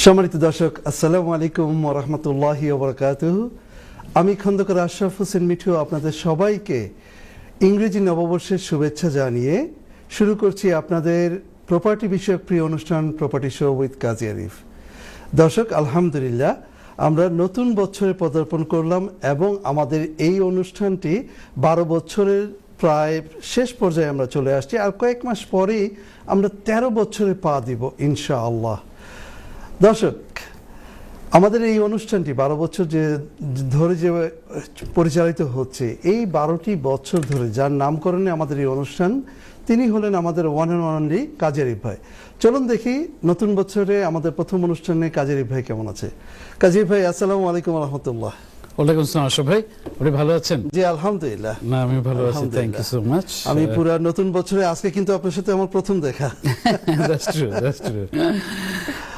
সম্মানিত দর্শক, আসসালামু আলাইকুম ওয়া রাহমাতুল্লাহি ওয়া বারাকাতুহু। আমি খন্দকার আশরাফ হোসেন মিঠু আপনাদের সবাইকে ইংরেজি নববর্ষের শুভেচ্ছা জানিয়ে শুরু করছি আপনাদের প্রপার্টি বিষয়ক প্রিয় অনুষ্ঠান প্রপার্টি শো উইথ কাজী আরিফ। দর্শক, আলহামদুলিল্লাহ আমরা নতুন বছরে পদার্পণ করলাম এবং আমাদের এই অনুষ্ঠানটি 12 বছরের প্রায় শেষ পর্যায়ে আমরা চলে আসছি। আর কয়েক মাস পরেই আমরা 13 বছরে পা দিব ইনশাআল্লাহ। দর্শক, আমাদের এই অনুষ্ঠানটি 12 বছর ধরে যে পরিচালিত হচ্ছে, এই 12টি বছর ধরে যার নামকরণে আমাদের এই অনুষ্ঠান, তিনি হলেন আমাদের ওয়ান অ্যান্ড অনলি কাজী আরিফ ভাই। চলুন দেখি নতুন বছরে আমাদের প্রথম অনুষ্ঠানে কাজী আরিফ ভাই কেমন আছে। কাজী আরিফ ভাই, আসসালামু আলাইকুম ওয়া রাহমাতুল্লাহ। ওয়ালাইকুম আসসালাম আশরাফ ভাই, আপনি ভালো আছেন? জি আলহামদুলিল্লাহ। না, আমি ভালো আছি, থ্যাংক ইউ সো মাচ। আমি পুরো নতুন বছরে আজকে কিন্তু আপনার সাথে আমার প্রথম দেখা। That's true, that's true.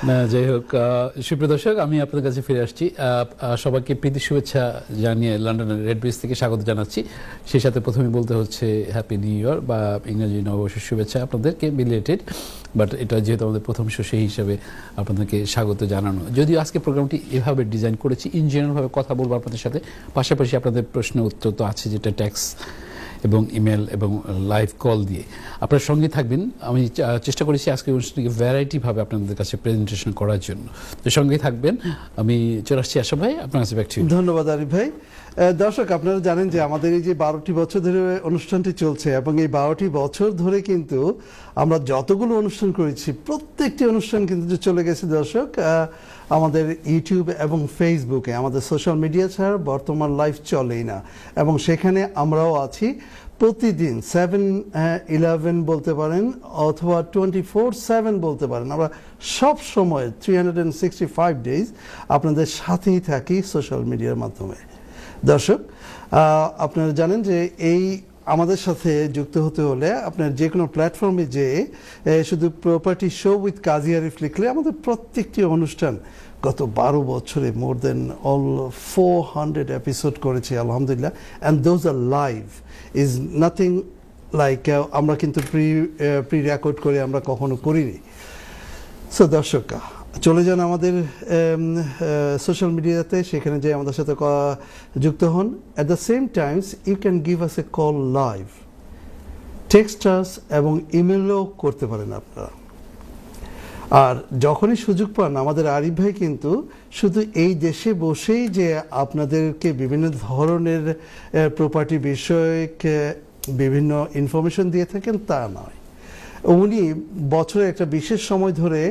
না, যাই হোক, সুপ্রিয় দর্শক, আমি আপনাদের কাছে ফিরে আসছি। সবাইকে প্রীতি শুভেচ্ছা জানিয়ে লন্ডনের রেড ব্রিজ থেকে স্বাগত জানাচ্ছি। সেই সাথে প্রথমে বলতে হচ্ছে হ্যাপি নিউ ইয়ার বা ইংরেজি নববর্ষের শুভেচ্ছা আপনাদেরকে বিলেটেড। বাট এটা যেহেতু আমাদের প্রথম শো, সেই হিসাবে আপনাদেরকে স্বাগত জানানো। যদিও আজকে প্রোগ্রামটি এভাবে ডিজাইন করেছি, ইন জেনারেলভাবে কথা বলবো আপনাদের সাথে, পাশাপাশি আপনাদের প্রশ্ন উত্তর তো আছে, যেটা ট্যাক্স এবং ইমেল এবং লাইভ কল দিয়ে আপনার সঙ্গে থাকবেন। আমি চেষ্টা করেছি আজকে অনুষ্ঠানটিকে ভ্যারাইটিভাবে আপনাদের কাছে প্রেজেন্টেশন করার জন্য, তো সঙ্গেই থাকবেন। আমি চলে আসছি আশরাফ ভাই, আপনার কাছে ব্যাক টু ইউ। ধন্যবাদ আরিফ ভাই। দর্শক, আপনারা জানেন যে আমাদের এই যে 12টি বছর ধরে অনুষ্ঠানটি চলছে এবং এই 12টি বছর ধরে কিন্তু আমরা যতগুলো অনুষ্ঠান করেছি, প্রত্যেকটি অনুষ্ঠান কিন্তু চলে গেছে দর্শক আমাদের ইউটিউব এবং ফেসবুকে। আমাদের সোশ্যাল মিডিয়া ছাড়া বর্তমান লাইভ চলেই না, এবং সেখানে আমরাও আছি প্রতিদিন 7-11 বলতে পারেন অথবা 24/7 বলতে পারেন। আমরা সব সময় 365 ডেজ আপনাদের সাথেই থাকি সোশ্যাল মিডিয়ার মাধ্যমে। দর্শক, আপনারা জানেন যে এই আমাদের সাথে যুক্ত হতে হলে আপনার যে কোনো প্ল্যাটফর্মে যেয়ে শুধু প্রপার্টি শো উইথ কাজী আরিফ লিখলে আমাদের প্রত্যেকটি অনুষ্ঠান গত 12 বছরে মোর দেন অল 400 এপিসোড করেছি আলহামদুলিল্লাহ, and those are live, is nothing like আমরা কিন্তু প্রি রেকর্ড করে আমরা কখনো করিনি। সো দর্শক, চলে যান আমাদের সোশ্যাল মিডিয়াতে, সেখানে যে আমাদের সাথে যুক্ত হন। At the same times you can give us a call live, text us এবং ইমেলও করতে পারেন আপনারা। আর যখনই সুযোগ পান, আমাদের আরিফ ভাই কিন্তু শুধু এই দেশে বসেই যে আপনাদেরকে বিভিন্ন ধরনের প্রপার্টি বিষয়ক বিভিন্ন ইনফরমেশন দিয়ে থাকেন তা নয়। উনি বছরের একটা বিশেষ সময় ধরে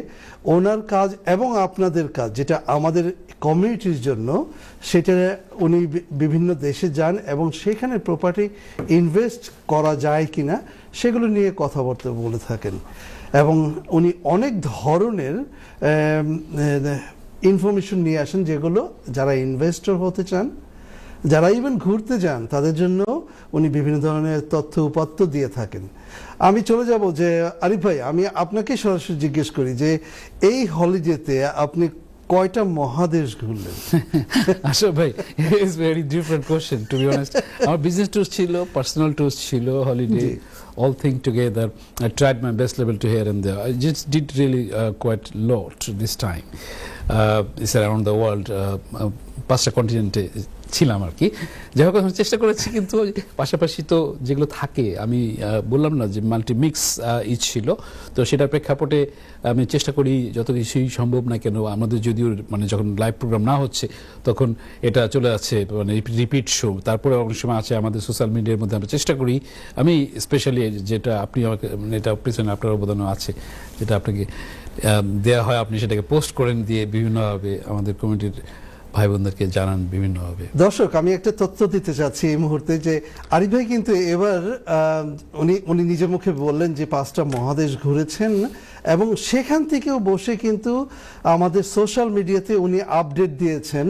ওনার কাজ এবং আপনাদের কাজ, যেটা আমাদের কমিউনিটির জন্য, সেটা উনি বিভিন্ন দেশে যান এবং সেখানে প্রপার্টি ইনভেস্ট করা যায় কিনা সেগুলো নিয়ে কথাবার্তা বলে থাকেন। এবং উনি অনেক ধরনের ইনফরমেশন নিয়ে আসেন, যেগুলো যারা ইনভেস্টর হতে চান, যারা ইভেন ঘুরতে যান, তাদের জন্য উনি বিভিন্ন ধরনের তথ্য উপাত্ত দিয়ে থাকেন। আমি চলে যাব যে আরিফ ভাই, আমি আপনাকে সরাসরি জিজ্ঞেস করি যে এই হলিডেতে আপনি কয়টা মহাদেশ ঘুরলেন? আশরাফ ভাই, it's very different question to be honest. আমার বিজনেস ট্যুর ছিল, পার্সোনাল ট্যুর ছিল, holiday, all thing together. I tried my best level to here and there. I just did really quite lot this time. It's around the world, 5টা কন্টিনেন্টে ছিলাম আর কি। যাই হোক, চেষ্টা করেছি, কিন্তু পাশাপাশি তো যেগুলো থাকে, আমি বললাম না যে মাল্টি মিক্স ছিল, তো সেটার প্রেক্ষাপটে আমি চেষ্টা করি যত কিছুই সম্ভব না কেন, আমাদের যদিও মানে যখন লাইভ প্রোগ্রাম না হচ্ছে তখন এটা চলে যাচ্ছে মানে রিপিট শো, তারপরে অনেক সময় আছে আমাদের সোশ্যাল মিডিয়ার মধ্যে আমরা চেষ্টা করি। আমি স্পেশালি যেটা আপনি আমাকে মানে এটা পিছনে আপনার অবদানও আছে, যেটা আপনাকে দেওয়া হয়, আপনি সেটাকে পোস্ট করেন দিয়ে বিভিন্নভাবে আমাদের কমিটির ভাই বোনদেরকে জানান বিভিন্নভাবে। দর্শক, আমি একটা তথ্য দিতে চাচ্ছি এই মুহূর্তে যে আরিফ ভাই কিন্তু এবার উনি নিজের মুখে বললেন যে 5টা মহাদেশ ঘুরেছেন, এবং সেখান থেকেও বসে কিন্তু আমাদের সোশ্যাল মিডিয়াতে উনি আপডেট দিয়েছেন,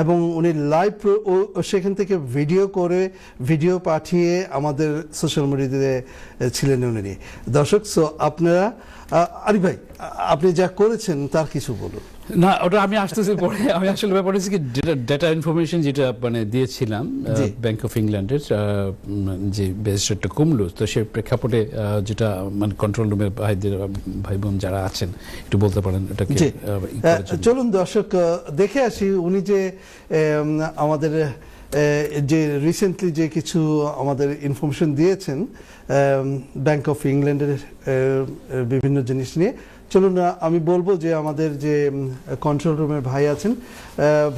এবং উনি লাইভ সেখান থেকে ভিডিও পাঠিয়ে আমাদের সোশ্যাল মিডিয়াতে ছিলেন উনি। দর্শক, সো আপনারা আরিফ ভাই, আপনি যা করেছেন তার কিছু বলুন। না, ওটা আমি আসতেছি পরে। আমি আসলে ব্যাপার হচ্ছে কি, ডেটা ইনফরমেশন যেটা মানে দিয়েছিলাম জি। ব্যাংক অফ ইংল্যান্ডের যে বেস রেটটা কমলো, তো সেই প্রেক্ষাপটে যেটা মানে কন্ট্রোল রুমের ভাই বোন যারা আছেন একটু বলতে পারেন এটাকে জি। ই করার জন্য। চলুন দর্শক দেখে আসি উনি যে আমাদের যে রিসেন্টলি যে কিছু আমাদের ইনফরমেশন দিয়েছেন ব্যাংক অফ ইংল্যান্ডের বিভিন্ন জিনিস নিয়ে। চলুন আমি বলবো যে আমাদের যে কন্ট্রোল রুমের ভাই আছেন,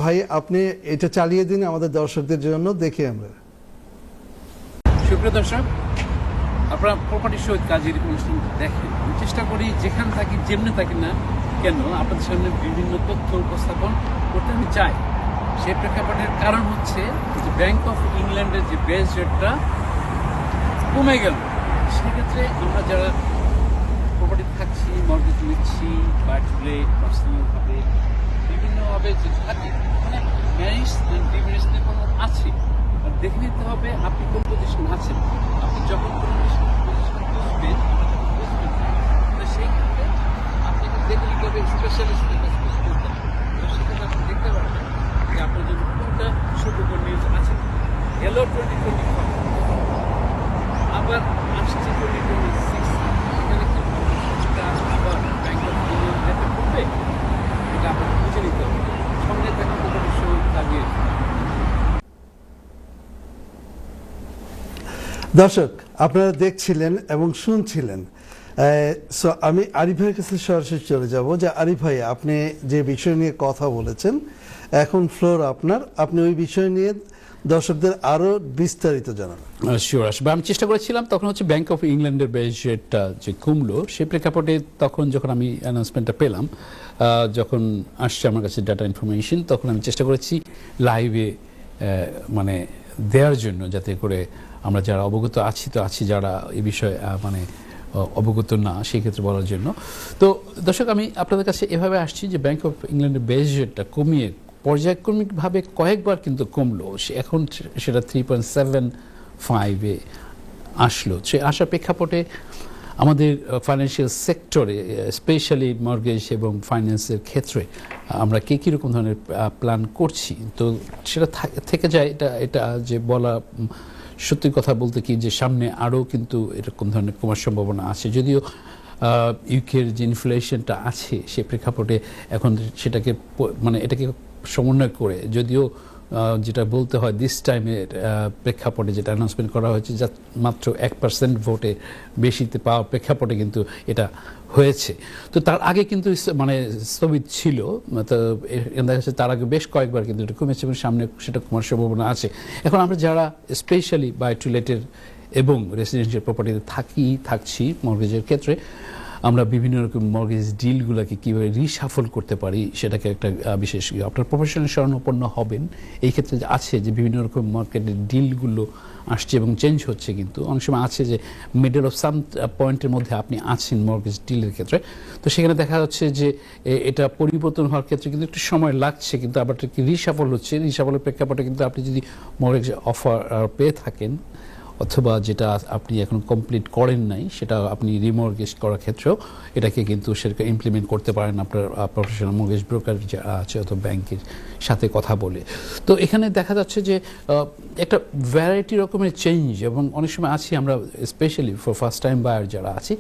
ভাই আপনি এটা চালিয়ে দিন আমাদের দর্শকদের জন্য, দেখি আমরা। সুপ্রিয় দর্শক, আপনারা প্রপার্টি শো কাজের অনুষ্ঠান দেখেন। আমি চেষ্টা করি যেখানে থাকি যেমনি থাকি না কেন আপনাদের সামনে বিভিন্ন তথ্য উপস্থাপন করতে আমি চাই। সেই প্রেক্ষাপটের কারণ হচ্ছে যে ব্যাংক অফ ইংল্যান্ডের যে বেস রেটটা কমে গেল। সেক্ষেত্রে আমরা যারা প্রপার্টি থাকছি, মর্গেজ নিচ্ছি, বা টুলে পার্সোনালভাবে বিভিন্নভাবে যে থাকি, মানে ম্যারিজ অ্যান্ড ডিমেরিজ কোনো আছে, আর দেখে নিতে হবে আপনি কোন পজিশন আছেন। আপনি যখন কোন পজিশন বুঝবেন, সেই ক্ষেত্রে আপনি দেখে নিতে হবে স্পেশালিস্টের কাছে বুঝতে হবে। তো সেক্ষেত্রে আপনি দেখতে পারবেন যে আপনার জন্য কোনটা সুযোগের নিউজ আছে। গেল 2025, আবার আসছে 2026, এখানে কি আবার ব্যাংক অফ ইংল্যান্ড করবে, এটা আপনাকে বুঝে নিতে হবে। সঙ্গে থাকা প্রপার্টি শো লাগিয়ে। দর্শক আপনারা দেখছিলেন এবং শুনছিলেন। সো আমি আরিফ ভাইয়ের কাছে সরাসরি চলে যাব যে আরিফ ভাই, আপনি যে বিষয় নিয়ে কথা বলেছেন, এখন ফ্লোর আপনার, আপনি ওই বিষয় নিয়ে দর্শকদের আরো বিস্তারিত জানান। শিওর আসবে। আমি চেষ্টা করেছিলাম তখন হচ্ছে ব্যাংক অফ ইংল্যান্ডের বেস রেটটা যে কমলো, সেই প্রেক্ষাপটে তখন যখন আমি অ্যানাউন্সমেন্টটা পেলাম, যখন আসছে আমার কাছে ডাটা ইনফরমেশন, তখন আমি চেষ্টা করেছি লাইভে মানে দেওয়ার জন্য, যাতে করে আমরা যারা অবগত আছি তো আছি, যারা এই বিষয়ে মানে অবগত না সেই ক্ষেত্রে বলার জন্য। তো দর্শক, আমি আপনাদের কাছে এভাবে আসছি যে ব্যাংক অফ ইংল্যান্ডের বেস রেটটা কমিয়ে পর্যায়ক্রমিকভাবে কয়েকবার কিন্তু কমলো। এখন সেটা 3.75-এ আসলো। সে আসার প্রেক্ষাপটে আমাদের ফাইন্যান্সিয়াল সেক্টরে, স্পেশালি মর্গেজ এবং ফাইন্যান্সের ক্ষেত্রে আমরা কীরকম ধরনের প্ল্যান করছি, তো সেটা থেকে যায়। এটা যে বলা সত্যি কথা বলতে কি, যে সামনে আরও কিন্তু এরকম ধরনের কমার সম্ভাবনা আছে। যদিও ইউকের যে ইনফ্লেশনটা আছে সে প্রেক্ষাপটে এখন সেটাকে মানে এটাকে সমন্বয় করে, যদিও যেটা বলতে হয় দিস টাইমের প্রেক্ষাপটে যেটা অ্যানাউন্সমেন্ট করা হয়েছে, যা মাত্র 1% ভোটে বেশিতে পাওয়া প্রেক্ষাপটে কিন্তু এটা হয়েছে। তো তার আগে কিন্তু মানে স্থগিত ছিল, তো দেখা যাচ্ছে তার আগে বেশ কয়েকবার কিন্তু এটা কমেছে এবং সামনে সেটা কমার সম্ভাবনা আছে। এখন আমরা যারা স্পেশালি বাই টু লেটের এবং রেসিডেন্সিয়াল প্রপার্টিতে থাকছি মর্গেজের ক্ষেত্রে, আমরা বিভিন্ন রকম মর্গেজ ডিলগুলোকে কীভাবে রিসাফল করতে পারি সেটাকে একটা বিশেষ আপনার প্রফেশনাল শরণাপন্ন হবেন। এই ক্ষেত্রে আছে যে বিভিন্ন রকম মার্কেটের ডিলগুলো আসছে এবং চেঞ্জ হচ্ছে, কিন্তু অনেক সময় আছে যে মিডল অফ সাম পয়েন্টের মধ্যে আপনি আছেন মর্গেজ ডিলের ক্ষেত্রে। তো সেখানে দেখা যাচ্ছে যে এটা পরিবর্তন হওয়ার ক্ষেত্রে কিন্তু একটু সময় লাগছে, কিন্তু আবার রিসাফল হচ্ছে। রিসাফলের প্রেক্ষাপটে কিন্তু আপনি যদি মর্গেজ অফার পেয়ে থাকেন, অথবা যেটা আপনি এখন কমপ্লিট করেন নাই সেটা আপনি রিমর্গেজ করার ক্ষেত্রেও এটাকে কিন্তু সেটাকে ইমপ্লিমেন্ট করতে পারেন আপনার প্রফেশনাল মর্গেজ ব্রোকার যারা আছে অথবা ব্যাংকের সাথে কথা বলে। তো এখানে দেখা যাচ্ছে যে একটা ভ্যারাইটি রকমের চেঞ্জ, এবং অনেক সময় আছি আমরা specially for first time buyer যারা আছি,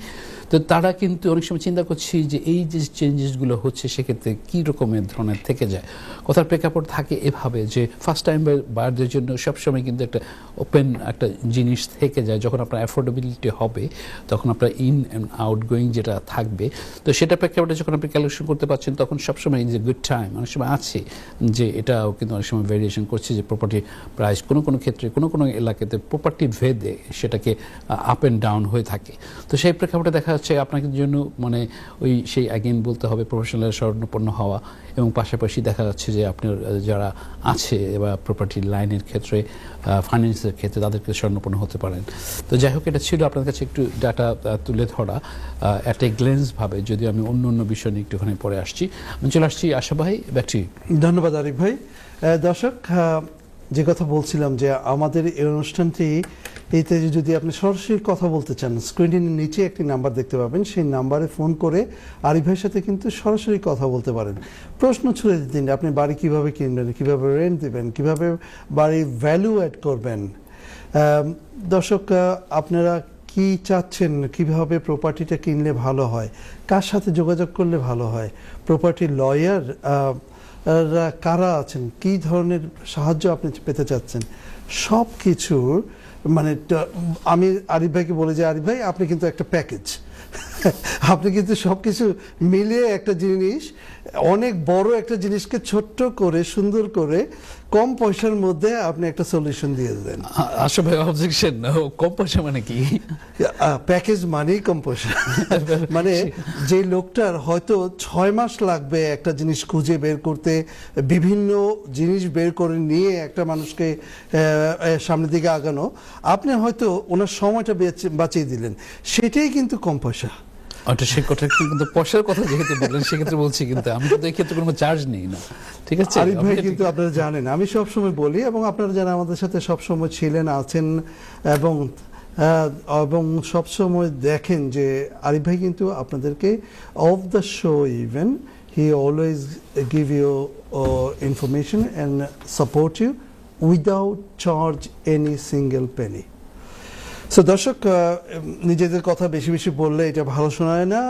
তো তারা কিন্তু অনেক সময় চিন্তা করছি যে এই যে চেঞ্জেসগুলো হচ্ছে সেক্ষেত্রে কী রকমের ধরনের থেকে যায়। কথার প্রেক্ষাপট থাকে এভাবে যে ফার্স্ট টাইম বায়ারদের জন্য সবসময় কিন্তু একটা ওপেন একটা জিনিস থেকে যায়। যখন আপনার অ্যাফোর্ডেবিলিটি হবে তখন আপনার ইন অ্যান্ড আউট গোয়িং যেটা থাকবে, তো সেটা প্রেক্ষাপটে যখন আপনি ক্যালকুলেশন করতে পারছেন তখন সবসময় ইজ এ গুড টাইম। অনেক সময় আছে যে এটাও কিন্তু অনেক সময় ভেরিয়েশন করছে যে প্রপার্টি প্রাইস কোনো ক্ষেত্রে কোনো এলাকাতে প্রপার্টি ভেদে সেটাকে আপ অ্যান্ড ডাউন হয়ে থাকে। তো সেই প্রেক্ষাপটে দেখা যাচ্ছে আপনাকে জন্য মানে ওই সেই অ্যাগেন বলতে হবে প্রফেশনাল শরণাপন্ন হওয়া, এবং পাশাপাশি দেখা যাচ্ছে যে আপনার যারা আছে বা প্রপার্টি লাইনের ক্ষেত্রে ফাইন্যান্সের ক্ষেত্রে তাদেরকে শরণাপন্ন হতে পারেন। তো যাই হোক, এটা ছিল আপনার কাছে একটু ডাটা তুলে ধরা অ্যাট এ গ্লেন্স ভাবে, যদিও আমি অন্য বিষয় নিয়ে একটুখানি পরে আসছি। আমি চলে আসছি আশা ভাই, ব্যাক টু ইউ। ধন্যবাদ আরিফ ভাই। দর্শক যে কথা বলছিলাম যে আমাদের এই অনুষ্ঠানটি এইতে যদি আপনি সরাসরি কথা বলতে চান, স্ক্রিনের নিচে একটি নাম্বার দেখতে পাবেন, সেই নাম্বারে ফোন করে আরিফ ভাইয়ের সাথে কিন্তু সরাসরি কথা বলতে পারেন। প্রশ্ন ছুড়ে দিন, আপনি বাড়ি কিভাবে কিনবেন, কিভাবে রেন্ট দিবেন, কিভাবে বাড়ির ভ্যালু অ্যাড করবেন। দর্শক, আপনারা কি চাচ্ছেন, কিভাবে প্রপার্টিটা কিনলে ভালো হয়, কার সাথে যোগাযোগ করলে ভালো হয়, প্রপার্টি লয়ার কারা আছেন, কি ধরনের সাহায্য আপনি পেতে চাচ্ছেন, সব কিছুর মানে আমি আরিফ ভাইকে বলে যে আরিফ ভাই আপনি কিন্তু একটা প্যাকেজ, আপনি কিন্তু সব কিছু মিলিয়ে একটা জিনিস, অনেক বড় একটা জিনিসকে ছোট্ট করে সুন্দর করে কম পয়সার মধ্যে আপনি একটা সলিউশন দিয়ে দেন। আসলে ভাই অবজেকশন, কম পয়সা মানে কি? প্যাকেজ মানেই কম পয়সা। মানে যে লোকটার হয়তো 6 মাস লাগবে একটা জিনিস খুঁজে বের করতে, বিভিন্ন জিনিস বের করে নিয়ে একটা মানুষকে সামনের দিকে আগানো, আপনি হয়তো ওনার সময়টা বাঁচিয়ে দিলেন, সেটাই কিন্তু কম পয়সা। ওটা সে কথা, কিন্তু পয়সার কথা যেহেতু বললেন সেক্ষেত্রে বলছি, কিন্তু আমি কিন্তু এই ক্ষেত্রে কোনো চার্জ নেই না, ঠিক আছে? আরিফ ভাই কিন্তু আপনারা জানেন আমি সবসময় বলি, এবং আপনারা যারা আমাদের সাথে সবসময় ছিলেন আছেন এবং সবসময় দেখেন যে আরিফ ভাই কিন্তু আপনাদেরকে of the show even he always give you information and support you without charge any single penny. So দর্শক, নিজেদের কথা বেশি বেশি বললে এটা ভালো শোনায় না,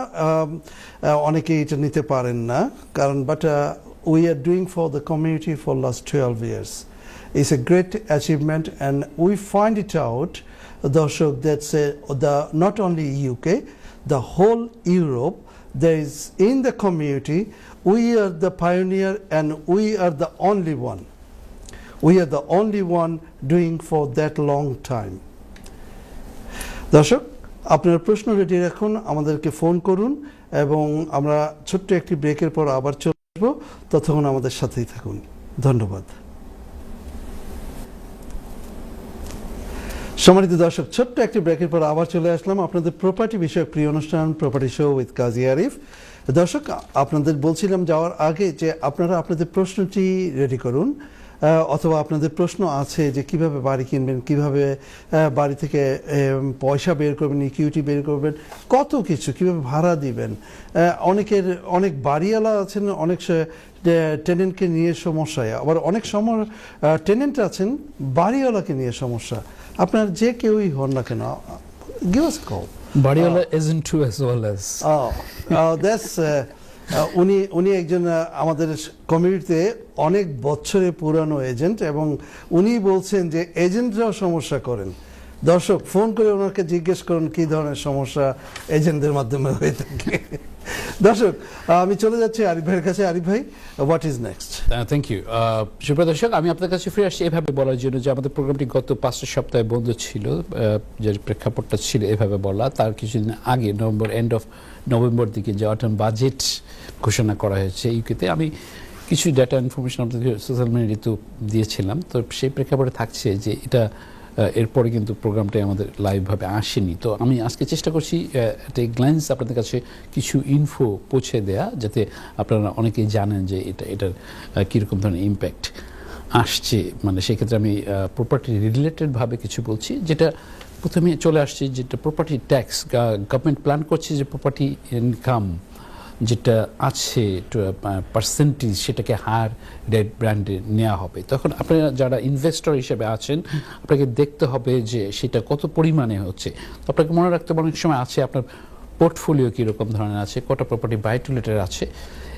অনেকেই এটা নিতে পারেন না, কারণ but we are doing for the community for last 12 years. It's a great achievement and we find it out, দর্শক, that's not only UK, the whole Europe, there is in the community, we are the pioneer and we are the only one. We are the only one doing for that long time. দর্শক, আপনার প্রশ্ন ready রাখুন, আমাদেরকে phone করুন এবং আমরা ছোট্ট একটি ব্রেকের পর আবার চলে আসবো, ততক্ষণ আমাদের সাথেই থাকুন। ধন্যবাদ। সম্মানিত দর্শক, ছোট্ট একটি ব্রেকের পর আবার চলে আসলাম আপনাদের প্রপার্টি বিষয়ক প্রিয় অনুষ্ঠান প্রপার্টি শো উইথ কাজী আরিফ। দর্শক, আপনাদের বলছিলাম যাওয়ার আগে যে আপনারা আপনাদের প্রশ্নটি রেডি করুন, অথবা আপনাদের প্রশ্ন আছে যে কিভাবে বাড়ি কিনবেন, কিভাবে বাড়ি থেকে পয়সা বের করবেন, ইকুইটি বের করবেন, কত কিছু, কিভাবে ভাড়া দিবেন। অনেক বাড়িওয়ালা আছেন, অনেক টেনেন্টকে নিয়ে সমস্যায়, আবার অনেক সময় টেনেন্ট আছেন বাড়িওয়ালাকে নিয়ে সমস্যা। আপনার যে কেউই হন না কেন, গিভ আস কল। বাড়িওয়ালা agent too as well as that's উনি একজন আমাদের কমিউনিটিতে অনেক বছরের পুরানো এজেন্ট, এবং উনি বলছেন যে এজেন্টরাও সমস্যা করেন। দর্শক, ফোন করে ওনাকে জিজ্ঞেস করুন কী ধরনের সমস্যা এজেন্টদের মাধ্যমে হয়ে থাকে। দর্শক, আমি চলে যাচ্ছি আরিফ ভাইয়ের কাছে। আরিফ ভাই, what is next? Thank you. সুপ্রিয় দর্শক, আমি আপনার কাছে ফিরে আসছি এভাবে বলার জন্য যে আমাদের প্রোগ্রামটি গত 5 সপ্তাহে বন্ধ ছিল, যে প্রেক্ষাপটটা ছিল এভাবে বলা। তার কিছুদিন আগে এন্ড অফ নভেম্বর দিকে যে অটাম বাজেট ঘোষণা করা হয়েছে ইউকেতে, আমি কিছু ডেটা ইনফরমেশন আপনাদের সোশ্যাল মিডিয়াতে দিয়েছিলাম। তো সেই প্রেক্ষাপটে থাকছে যে এটা এরপরে কিন্তু প্রোগ্রামটাই আমাদের লাইভভাবে আসেনি। তো আমি আজকে চেষ্টা করছি একটা গ্ল্যান্স আপনাদের কাছে কিছু ইনফো পৌঁছে দেয়া, যাতে আপনারা অনেকেই জানেন যে এটার কীরকম ধরনের ইম্প্যাক্ট আসছে। মানে সেক্ষেত্রে আমি প্রপার্টি রিলেটেডভাবে কিছু বলছি। যেটা প্রথমে চলে আসছে, যেটা প্রপার্টি ট্যাক্স, গভর্নমেন্ট প্ল্যান করছে যে প্রপার্টি ইনকাম যেটা আছে পার্সেন্টেজ, সেটাকে হায়ার রেট ব্র্যান্ডে নেওয়া হবে। তখন আপনারা যারা ইনভেস্টর হিসেবে আছেন, আপনাকে দেখতে হবে যে সেটা কত পরিমাণে হচ্ছে। তো আপনাকে মনে রাখতে হবে অনেক সময় আছে আপনার পোর্টফোলিও কীরকম ধরনের আছে, কটা প্রপার্টি বাই টু লেটের আছে,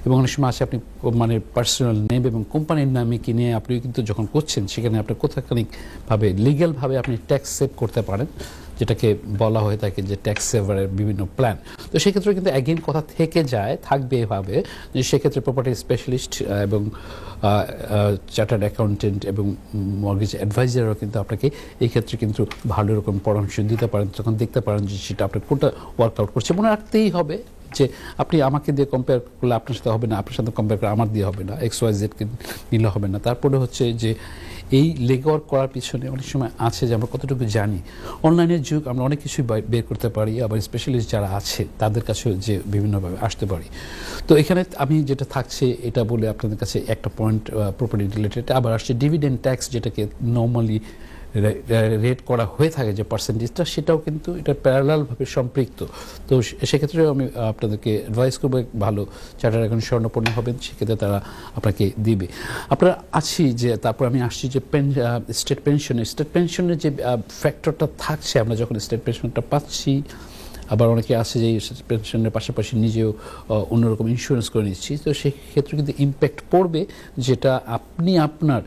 এবং অনেক সময় আছে আপনি মানে পার্সোনাল নেম এবং কোম্পানির নামে কিনে আপনি কিন্তু যখন করছেন সেখানে আপনার কোথাখানিকভাবে লিগ্যালভাবে আপনি ট্যাক্স সেভ করতে পারেন, যেটাকে বলা হয়ে থাকে যে ট্যাক্স সেভারের বিভিন্ন প্ল্যান। তো সেক্ষেত্রে কিন্তু অ্যাগেন কথা থেকে যায়, থাকবে এভাবে যে সেক্ষেত্রে প্রপার্টি স্পেশালিস্ট এবং চার্টার্ড অ্যাকাউন্টেন্ট এবং মর্গেজ অ্যাডভাইজারও কিন্তু আপনাকে এই ক্ষেত্রে কিন্তু ভালো রকম পরামর্শ দিতে পারেন। তখন দেখতে পারেন যে সেটা আপনার কোনটা ওয়ার্কআউট করছে। মনে রাখতেই হবে যে আপনি আমাকে দিয়ে কম্পেয়ার করলে আপনার সাথে হবে না, আপনার সাথে কম্পেয়ার করে আমার দিয়ে হবে না, XYZ কে নিলে হবে না। তারপরে হচ্ছে যে এই লেগওয়ার্ক করার পিছনে অনেক সময় আছে যে আমরা কতটুকু জানি। অনলাইনের যুগ, আমরা অনেক কিছুই বের করতে পারি, আবার স্পেশালিস্ট যারা আছে তাদের কাছেও যে বিভিন্নভাবে আসতে পারি। তো এখানে আমি যেটা থাকছে এটা বলে আপনাদের কাছে একটা পয়েন্ট প্রপার্টি রিলেটেড, আবার আসছে ডিভিডেন্ড ট্যাক্স, যেটাকে নর্মালি রেট করা হয়ে থাকে যে পার্সেন্টেজটা, সেটাও কিন্তু এটা প্যারালালভাবে সম্পৃক্ত। তো সেক্ষেত্রে আমি আপনাদেরকে অ্যাডভাইস করবো, ভালো চার্টার অ্যাকাউন্ট স্বর্ণপন্ন হবেন, সেক্ষেত্রে তারা আপনাকে দিবে। আপনারা আছি যে তারপর আমি আসছি যে স্টেট পেনশনের যে ফ্যাক্টরটা থাকছে, আমরা যখন স্টেট পেনশনটা পাচ্ছি, আবার অনেকে আছে যে পেনশনের পাশাপাশি নিজেও অন্যরকম ইন্স্যুরেন্স করে নিচ্ছি, তো সেক্ষেত্রে কিন্তু ইম্প্যাক্ট পড়বে, যেটা আপনি আপনার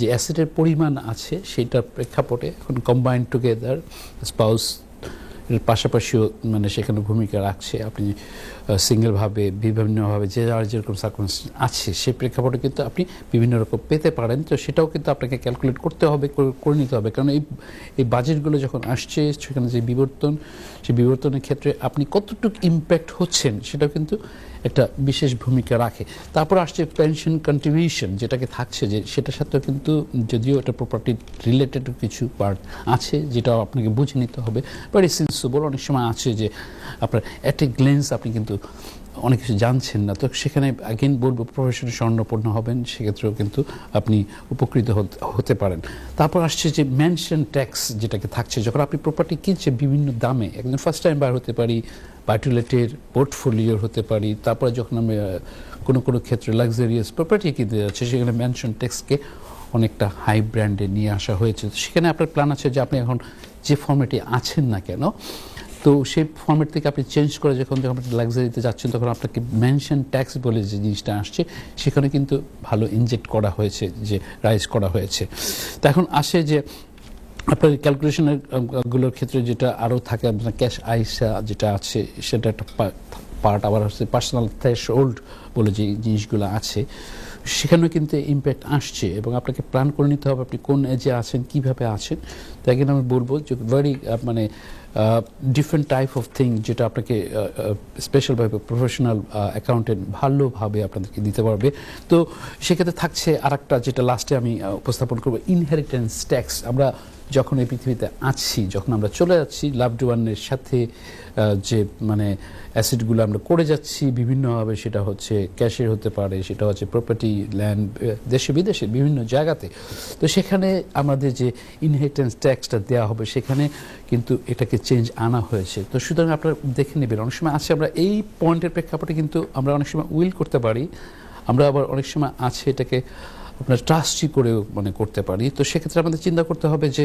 যে অ্যাসেটের পরিমাণ আছে সেটার প্রেক্ষাপটে এখন কম্বাইন্ড টুগেদার স্পাউস এর পাশাপাশিও মানে সেখানে ভূমিকা রাখছে। আপনি সিঙ্গেলভাবে বিভিন্নভাবে যে যার যেরকম সার্কামস্টেন্স আছে সেই প্রেক্ষাপটে কিন্তু আপনি বিভিন্ন রকম পেতে পারেন। তো সেটাও কিন্তু আপনাকে ক্যালকুলেট করতে হবে, করে নিতে হবে, কারণ এই বাজেটগুলো যখন আসছে সেখানে যে বিবর্তন, সেই বিবর্তনের ক্ষেত্রে আপনি কতটুকু ইম্প্যাক্ট হচ্ছেন সেটাও কিন্তু একটা বিশেষ ভূমিকা রাখে। তারপর আসছে পেনশন কন্ট্রিবিউশন, যেটাকে থাকছে যে সেটার সাথেও কিন্তু যদিও এটা প্রপার্টি রিলেটেড কিছু পার্ট আছে যেটাও আপনাকে বুঝে নিতে হবে, বাট সেন্সিবল। অনেক সময় আছে যে আপনার অ্যাট এ গ্লেন্স আপনি কিন্তু অনেক কিছু জানছেন না, তো সেখানে আগেন বলবো প্রফেশনে স্বর্ণপন্ন হবেন, সেক্ষেত্রেও কিন্তু আপনি উপকৃত হতে পারেন। তারপর আসছে যে মেনশন ট্যাক্স, যেটাকে থাকছে যখন আপনি প্রপার্টি কিনছে বিভিন্ন দামে, একজন ফার্স্ট টাইম বায়ার হতে পারি, বাই-টু-লেটের পোর্টফোলিওর হতে পারি, তারপরে যখন আমি কোনো ক্ষেত্রে লাক্সারিয়াস প্রপার্টি কিনতে যাচ্ছে, সেখানে মেনশন ট্যাক্সকে অনেকটা হাই ব্র্যান্ডে নিয়ে আসা হয়েছে। সেখানে আপনার প্ল্যান আছে যে আপনি এখন যে ফর্মেটে আছেন না কেন, তো সেই ফর্মেট থেকে আপনি চেঞ্জ করে যখন আপনি লাক্সারিতে যাচ্ছেন, তখন আপনাকে মেনশন ট্যাক্স বলে যে জিনিসটা আসছে সেখানে কিন্তু ভালো ইনজেক্ট করা হয়েছে, যে রাইজ করা হয়েছে। তো এখন আসে যে আপনার ক্যালকুলেশনের গুলোর ক্ষেত্রে যেটা আরও থাকে, আপনার ক্যাশ আইসা যেটা আছে সেটা একটা পার্ট, আবার হচ্ছে পার্সোনাল থ্রেশহোল্ড বলে যে জিনিসগুলো আছে, সেখানেও কিন্তু ইম্প্যাক্ট আসছে এবং আপনাকে প্ল্যান করে নিতে হবে আপনি কোন এজে আছেন, কিভাবে আছেন। তো এখানে আমি বলবো যে ভেরি মানে ডিফারেন্ট টাইপ অফ থিং, যেটা আপনাকে স্পেশালভাবে প্রফেশনাল অ্যাকাউন্টেন্ট ভালোভাবে আপনাদেরকে দিতে পারবে। তো সেক্ষেত্রে থাকছে আর একটা, যেটা লাস্টে আমি উপস্থাপন করবো, ইনহেরিটেন্স ট্যাক্স। আমরা যখন এই পৃথিবীতে আছি, যখন আমরা চলে যাচ্ছি লাভড ওয়ানের সাথে, যে মানে অ্যাসেটগুলো আমরা করে যাচ্ছি বিভিন্নভাবে, সেটা হচ্ছে ক্যাশের হতে পারে, সেটা হচ্ছে প্রপার্টি, ল্যান্ড, দেশে বিদেশে বিভিন্ন জায়গাতে, তো সেখানে আমাদের যে ইনহেরিটেন্স ট্যাক্সটা দেওয়া হবে সেখানে কিন্তু এটাকে চেঞ্জ আনা হয়েছে। তো সুতরাং আপনারা দেখে নেবেন, অনেক সময় আছে আমরা এই পয়েন্টের প্রেক্ষাপটে কিন্তু আমরা অনেক সময় উইল করতে পারি, আমরা আবার অনেক সময় আছে এটাকে আপনার ট্রাস্টি করেও মানে করতে পারি। তো সেক্ষেত্রে আমাদের চিন্তা করতে হবে যে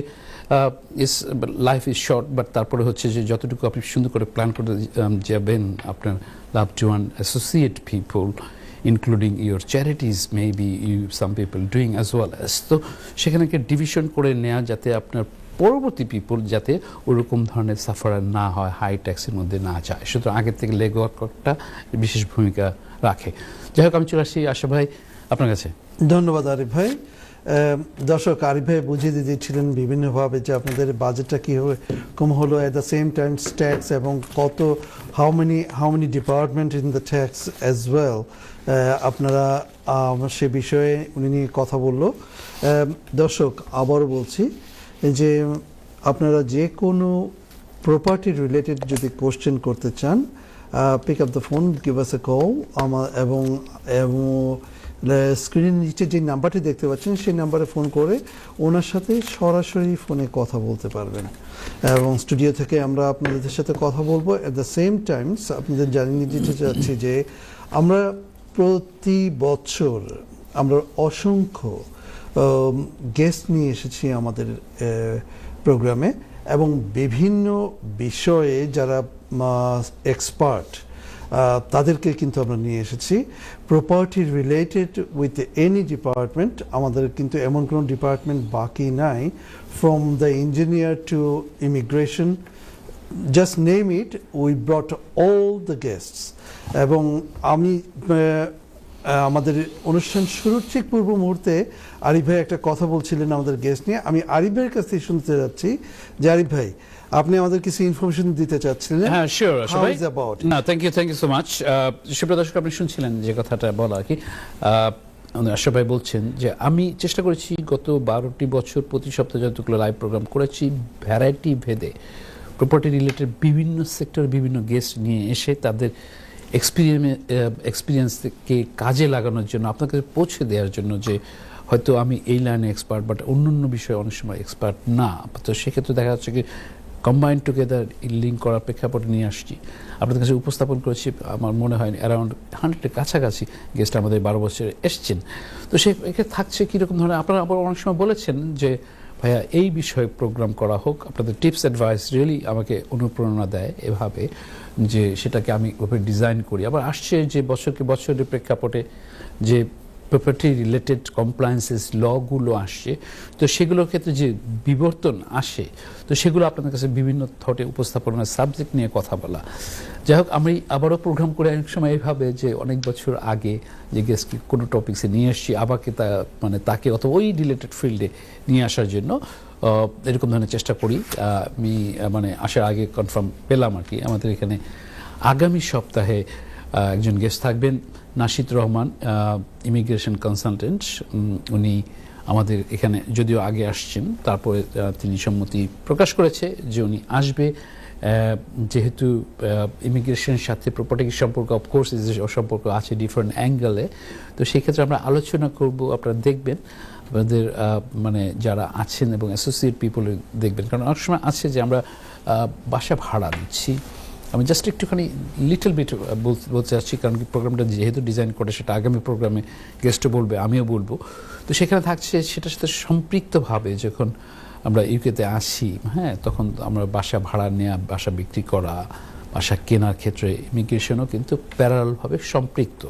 লাইফ ইজ শর্ট, বাট তারপরে হচ্ছে যে যতটুকু আপনি সুন্দর করে প্ল্যান করে যাবেন, আপনার loved one, associate people, including your charities, maybe you some people doing as well as, তো সেখানে ডিভিশন করে নেওয়া, যাতে আপনার পরবর্তী পিপল যাতে ওরকম ধরনের সাফার না হয়, হাই ট্যাক্সের মধ্যে না যায়। সুতরাং আগের থেকে লেগওয়ার্কটা বিশেষ ভূমিকা রাখে। যাই হোক, আমি চলে আসছি আশা ভাই আপনার কাছে। ধন্যবাদ আরিফ ভাই। দর্শক, আরিফ ভাই বুঝিয়ে দিয়েছিলেন বিভিন্নভাবে যে আপনাদের বাজেটটা কীভাবে কম হলো, at the same time tax এবং কত how many department in the tax as well, আপনারা সে বিষয়ে উনি নিয়ে কথা বললো। দর্শক, আবারও বলছি যে আপনারা যে কোনো প্রপার্টি রিলেটেড যদি কোশ্চেন করতে চান, pick up the phone, give us a call, এবং স্ক্রিনের নিচে যে নাম্বারটি দেখতে পাচ্ছেন সেই নাম্বারে ফোন করে ওনার সাথে সরাসরি ফোনে কথা বলতে পারবেন, এবং স্টুডিও থেকে আমরা আপনাদের সাথে কথা বলবো। অ্যাট দ্য সেম টাইমস আপনাদের জানিয়ে দিতে চাচ্ছি যে আমরা প্রতি বছর আমরা অসংখ্য গেস্ট নিয়ে এসেছি আমাদের প্রোগ্রামে, এবং বিভিন্ন বিষয়ে যারা এক্সপার্ট তাদেরকে কিন্তু আমরা নিয়ে এসেছি। Property related with any department, আমাদের কিন্তু এমন কোনো ডিপার্টমেন্ট বাকি নাই, from the engineer to immigration, just name it, we ব্রট all the guests. এবং আমি আমাদের অনুষ্ঠান শুরুর ঠিক পূর্ব মুহূর্তে আরিফ ভাই একটা কথা বলছিলেন আমাদের গেস্ট নিয়ে, আমি আরিফ ভাইয়ের কাছ থেকে শুনতে যাচ্ছি যে আরিফ ভাই, আপনি আমাদের কিছু ইনফরমেশন দিতে চাচ্ছিলেন। হ্যাঁ, শিওর আশা How ভাই। is about it? না, থ্যাংক ইউ সো মাচ। সুপ্রিয় দর্শক, আপনি শুনছিলেন যে কথাটা বলা আর কি। আশরাফ ভাই বলছেন যে আমি চেষ্টা করেছি গত 12টি বছর প্রতি সপ্তাহে যতগুলো লাইভ প্রোগ্রাম করেছি, ভ্যারাইটি ভেদে প্রপার্টি রিলেটেড বিভিন্ন সেক্টর, বিভিন্ন গেস্ট নিয়ে এসে তাদের এক্সপিরিয়েন্সকে কাজে লাগানোর জন্য, আপনাকে পৌঁছে দেওয়ার জন্য যে হয়তো আমি এই লাইনে এক্সপার্ট বাট অন্য বিষয়ে অনেক সময় এক্সপার্ট না, তো সেক্ষেত্রে দেখা যাচ্ছে কি কম্বাইন্ড টুগেদার লিঙ্ক করার প্রেক্ষাপটে নিয়ে আসছি, আপনাদের কাছে উপস্থাপন করেছি। আমার মনে হয় অ্যারাউন্ড 100-এর কাছাকাছি গেস্ট আমাদের 12 বছরে এসছেন। তো সে এখানে থাকছে কীরকম ধরনের, আপনারা আবার অনেক সময় বলেছেন যে ভাইয়া এই বিষয়ে প্রোগ্রাম করা হোক, আপনাদের টিপস অ্যাডভাইস রিয়েলি আমাকে অনুপ্রেরণা দেয় এভাবে যে সেটাকে আমি ওভাবে ডিজাইন করি। আবার আসছে যে বছরকে বছরের প্রেক্ষাপটে যে প্রপার্টি রিলেটেড কমপ্লায়েন্সেস লগুলো আসছে, তো সেগুলোর ক্ষেত্রে যে বিবর্তন আসে, তো সেগুলো আপনাদের কাছে বিভিন্ন থটে উপস্থাপনার সাবজেক্ট নিয়ে কথা বলা। যাই হোক, আমি আবারও প্রোগ্রাম করে অনেক সময় এইভাবে যে অনেক বছর আগে যে গেস্টকে কোনো টপিক্সে নিয়ে আসছি, আবারকে তাকে অথবা ওই রিলেটেড ফিল্ডে নিয়ে আসার জন্য এরকম ধরনের চেষ্টা করি। আমি আসার আগে কনফার্ম পেলাম আর কি, আমাদের এখানে আগামী সপ্তাহে একজন গেস্ট থাকবেন, নাশিদ রহমান, ইমিগ্রেশন কনসালটেন্ট। উনি আমাদের এখানে যদিও আগে আসছেন, তারপরে তিনি সম্মতি প্রকাশ করেছে যে উনি আসবে, যেহেতু ইমিগ্রেশনের সাথে প্রপার্টির সম্পর্ক অফকোর্স সম্পর্ক আছে ডিফারেন্ট অ্যাঙ্গেলে। তো সেই ক্ষেত্রে আমরা আলোচনা করব, আপনারা দেখবেন, আপনাদের যারা আছেন এবং অ্যাসোসিয়েট পিপল দেখবেন। কারণ অনেক সময় আছে যে আমরা বাসা ভাড়া দিচ্ছি, আমি জাস্ট একটুখানি লিটল বিট বলতে চাচ্ছি, কারণ কি প্রোগ্রামটা যেহেতু ডিজাইন করে সেটা আগামী প্রোগ্রামে গেস্টও বলবে, আমিও বলবো। তো সেখানে থাকছে সেটার সাথে সম্পৃক্তভাবে যখন আমরা ইউকেতে আসি, হ্যাঁ, তখন আমরা বাসা ভাড়া নেওয়া, বাসা বিক্রি করা, বাসা কেনার ক্ষেত্রে ইমিগ্রেশনও কিন্তু প্যারালালভাবে সম্পৃক্ত।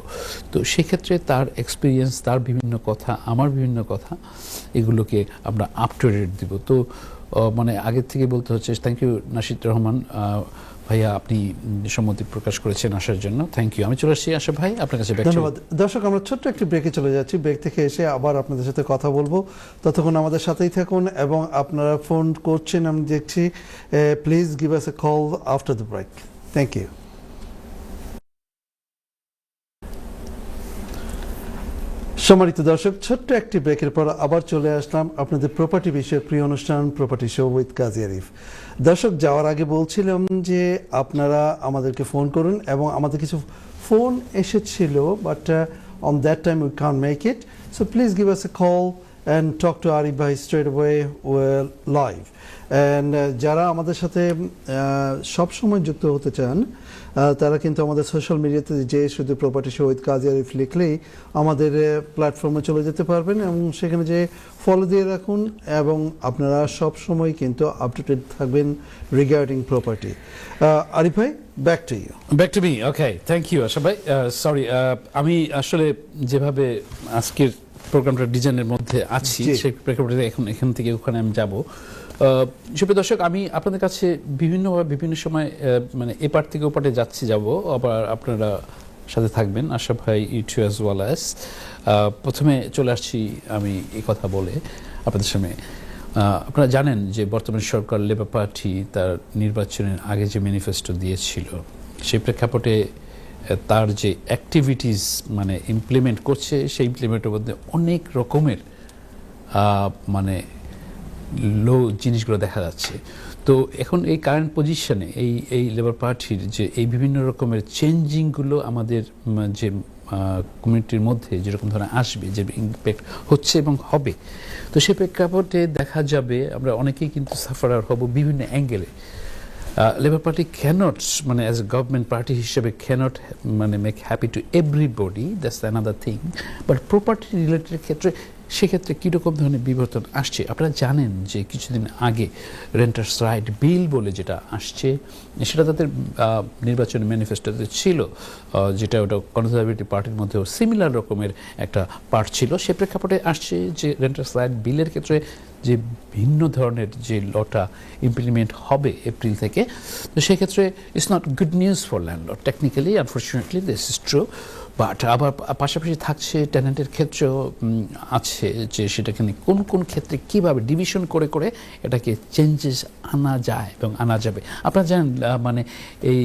তো সেক্ষেত্রে তার এক্সপিরিয়েন্স, তার বিভিন্ন কথা, আমার বিভিন্ন কথা, এগুলোকে আমরা আপ টু ডেট দিব। তো আগের থেকে বলতে হচ্ছে থ্যাংক ইউ নাশিদ রহমান ভাইয়া, আপনি সম্মতি প্রকাশ করেছেন আসার জন্য, থ্যাংক ইউ। আমি চলে আসছি আশা ভাই আপনার কাছে। ধন্যবাদ দর্শক, আমরা ছোট্ট একটি ব্রেকে চলে যাচ্ছি, ব্রেক থেকে এসে আবার আপনাদের সাথে কথা বলবো। ততক্ষণ আমাদের সাথেই থাকুন এবং আপনারা ফোন করছেন আমি দেখছি, please give us a call after the break. Thank you. সম্মানিত দর্শক, ছোট্ট একটি ব্রেকের পর আবার চলে আসলাম আপনাদের প্রপার্টি বিষয়ের প্রিয় অনুষ্ঠান প্রপার্টি শো উইথ কাজী আরিফ। দর্শক, যাওয়ার আগে বলছিলাম যে আপনারা আমাদেরকে ফোন করুন, এবং আমাদের কিছু ফোন এসেছিল, but on that time we can't make it, so please give us a call and talk to Arif ভাই স্ট্রেট অ্যাওয়ে লাইভ। অ্যান্ড যারা আমাদের সাথে সবসময় যুক্ত হতে চান, তারা কিন্তু আমাদের সোশ্যাল মিডিয়াতে যে শুধু প্রপার্টি শো উইথ কাজী আরিফ লিখলেই আমাদের প্ল্যাটফর্মে চলে যেতে পারবেন, এবং সেখানে যে ফলো দিয়ে রাখুন, এবং আপনারা সব সময় কিন্তু আপ টু ডেট থাকবেন রিগার্ডিং প্রপার্টি। আরিফ ভাই, back to you. Back to me, okay, thank you Asha ভাই। সরি, আমি আসলে যেভাবে আজকের প্রোগ্রামটা ডিজাইনের মধ্যে আছি, সেই প্রেক্ষাপটে এখান থেকে ওখানে আমি যাব। সুপ্রিয় দর্শক, আমি আপনাদের কাছে বিভিন্ন সময় এপার থেকে ওপারে যাব, আবার আপনারা সাথে থাকবেন আশা ভাই, ইট অ্যাজ ওয়েল অ্যাজ। প্রথমে চলে আসছি আমি এই কথা বলে আপনাদের সামনে। আপনারা জানেন যে বর্তমান সরকার লেবার পার্টি তার নির্বাচনের আগে যে ম্যানিফেস্টো দিয়েছিল, সেই প্রেক্ষাপটে তার যে অ্যাক্টিভিটিস ইমপ্লিমেন্ট করছে, সেই ইমপ্লিমেন্টের মধ্যে অনেক রকমের লো জিনিসগুলো দেখা যাচ্ছে। তো এখন এই কারেন্ট পজিশনে এই লেবার পার্টির যে এই বিভিন্ন রকমের চেঞ্জিংগুলো আমাদের যে কমিউনিটির মধ্যে যেরকম ধরনের আসবে, যে ইম্প্যাক্ট হচ্ছে এবং হবে, তো সে প্রেক্ষাপটে দেখা যাবে আমরা অনেকেই কিন্তু সাফারার হব বিভিন্ন অ্যাঙ্গেলে। Labour party can't as a government party হিসেবে can't make happy to everybody, that's another thing. But property related ক্ষেত্রে সেক্ষেত্রে কীরকম ধরনের বিবর্তন আসছে, আপনারা জানেন যে কিছুদিন আগে রেন্টার্স রাইট বিল বলে যেটা আসছে, সেটা তাদের নির্বাচনী ম্যানিফেস্টোতে ছিল, যেটা ওটা কনজারভেটিভ পার্টির মধ্যেও সিমিলার রকমের একটা পার্ট ছিল। সে প্রেক্ষাপটে আসছে যে রেন্টার্স রাইট বিলের ক্ষেত্রে যে ভিন্ন ধরনের যে লটা ইমপ্লিমেন্ট হবে এপ্রিল থেকে, তো সেক্ষেত্রে it's not good news for landlord technically, unfortunately this is true. But আবার পাশাপাশি থাকছে টেন্যান্টের ক্ষেত্রেও আছে যে সেটাখানে কোন কোন ক্ষেত্রে কীভাবে ডিভিশন করে করে এটাকে চেঞ্জেস আনা যায় এবং আনা যাবে। আপনারা জানেন মানে এই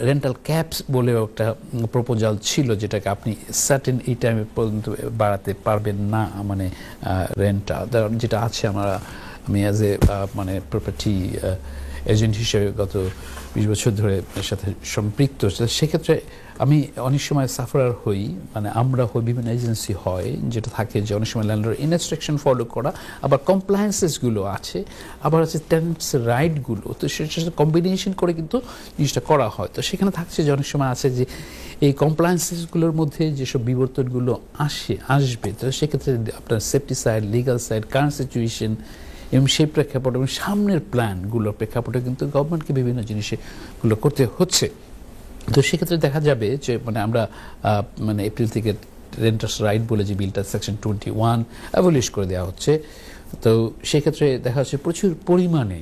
রেন্টাল ক্যাপস বলেও একটা প্রপোজাল ছিল, যেটাকে আপনি সার্টেন এই টাইমে পর্যন্ত বাড়াতে পারবেন না, মানে রেন্টটা যেটা আছে। আমি অ্যাজ এ মানে প্রপার্টি এজেন্ট হিসেবে গত 20 বছর ধরে এর সাথে সম্পৃক্ত, সেক্ষেত্রে আমি অনেক সময় সাফারার হই, মানে আমরা হই, বিভিন্ন এজেন্সি হয়, যেটা থাকে যে অনেক সময় ল্যান্ডলর্ড ইনস্ট্রাকশন ফলো করা, আবার কমপ্লায়েন্সেসগুলো আছে, আবার আছে টেন্যান্টস রাইটগুলো, তো সেটার সাথে কম্বিনেশন করে কিন্তু জিনিসটা করা হয়। তো সেখানে থাকছে যে অনেক সময় আছে যে এই কমপ্লায়েন্সেসগুলোর মধ্যে যেসব বিবর্তনগুলো আসবে, তো সেক্ষেত্রে আপনার safety side, legal side, current situation এবং সেই প্রেক্ষাপট এবং সামনের প্ল্যানগুলোর প্রেক্ষাপটে কিন্তু গভর্নমেন্টকে বিভিন্ন জিনিসগুলো করতে হচ্ছে। তো সেক্ষেত্রে দেখা যাবে যে মানে আমরা মানে এপ্রিল থেকে রেন্টার্স রাইট বলে যে বিলটা সেকশন 21 অ্যাবলিশ করে দেওয়া হচ্ছে। তো সেক্ষেত্রে দেখা যাচ্ছে প্রচুর পরিমাণে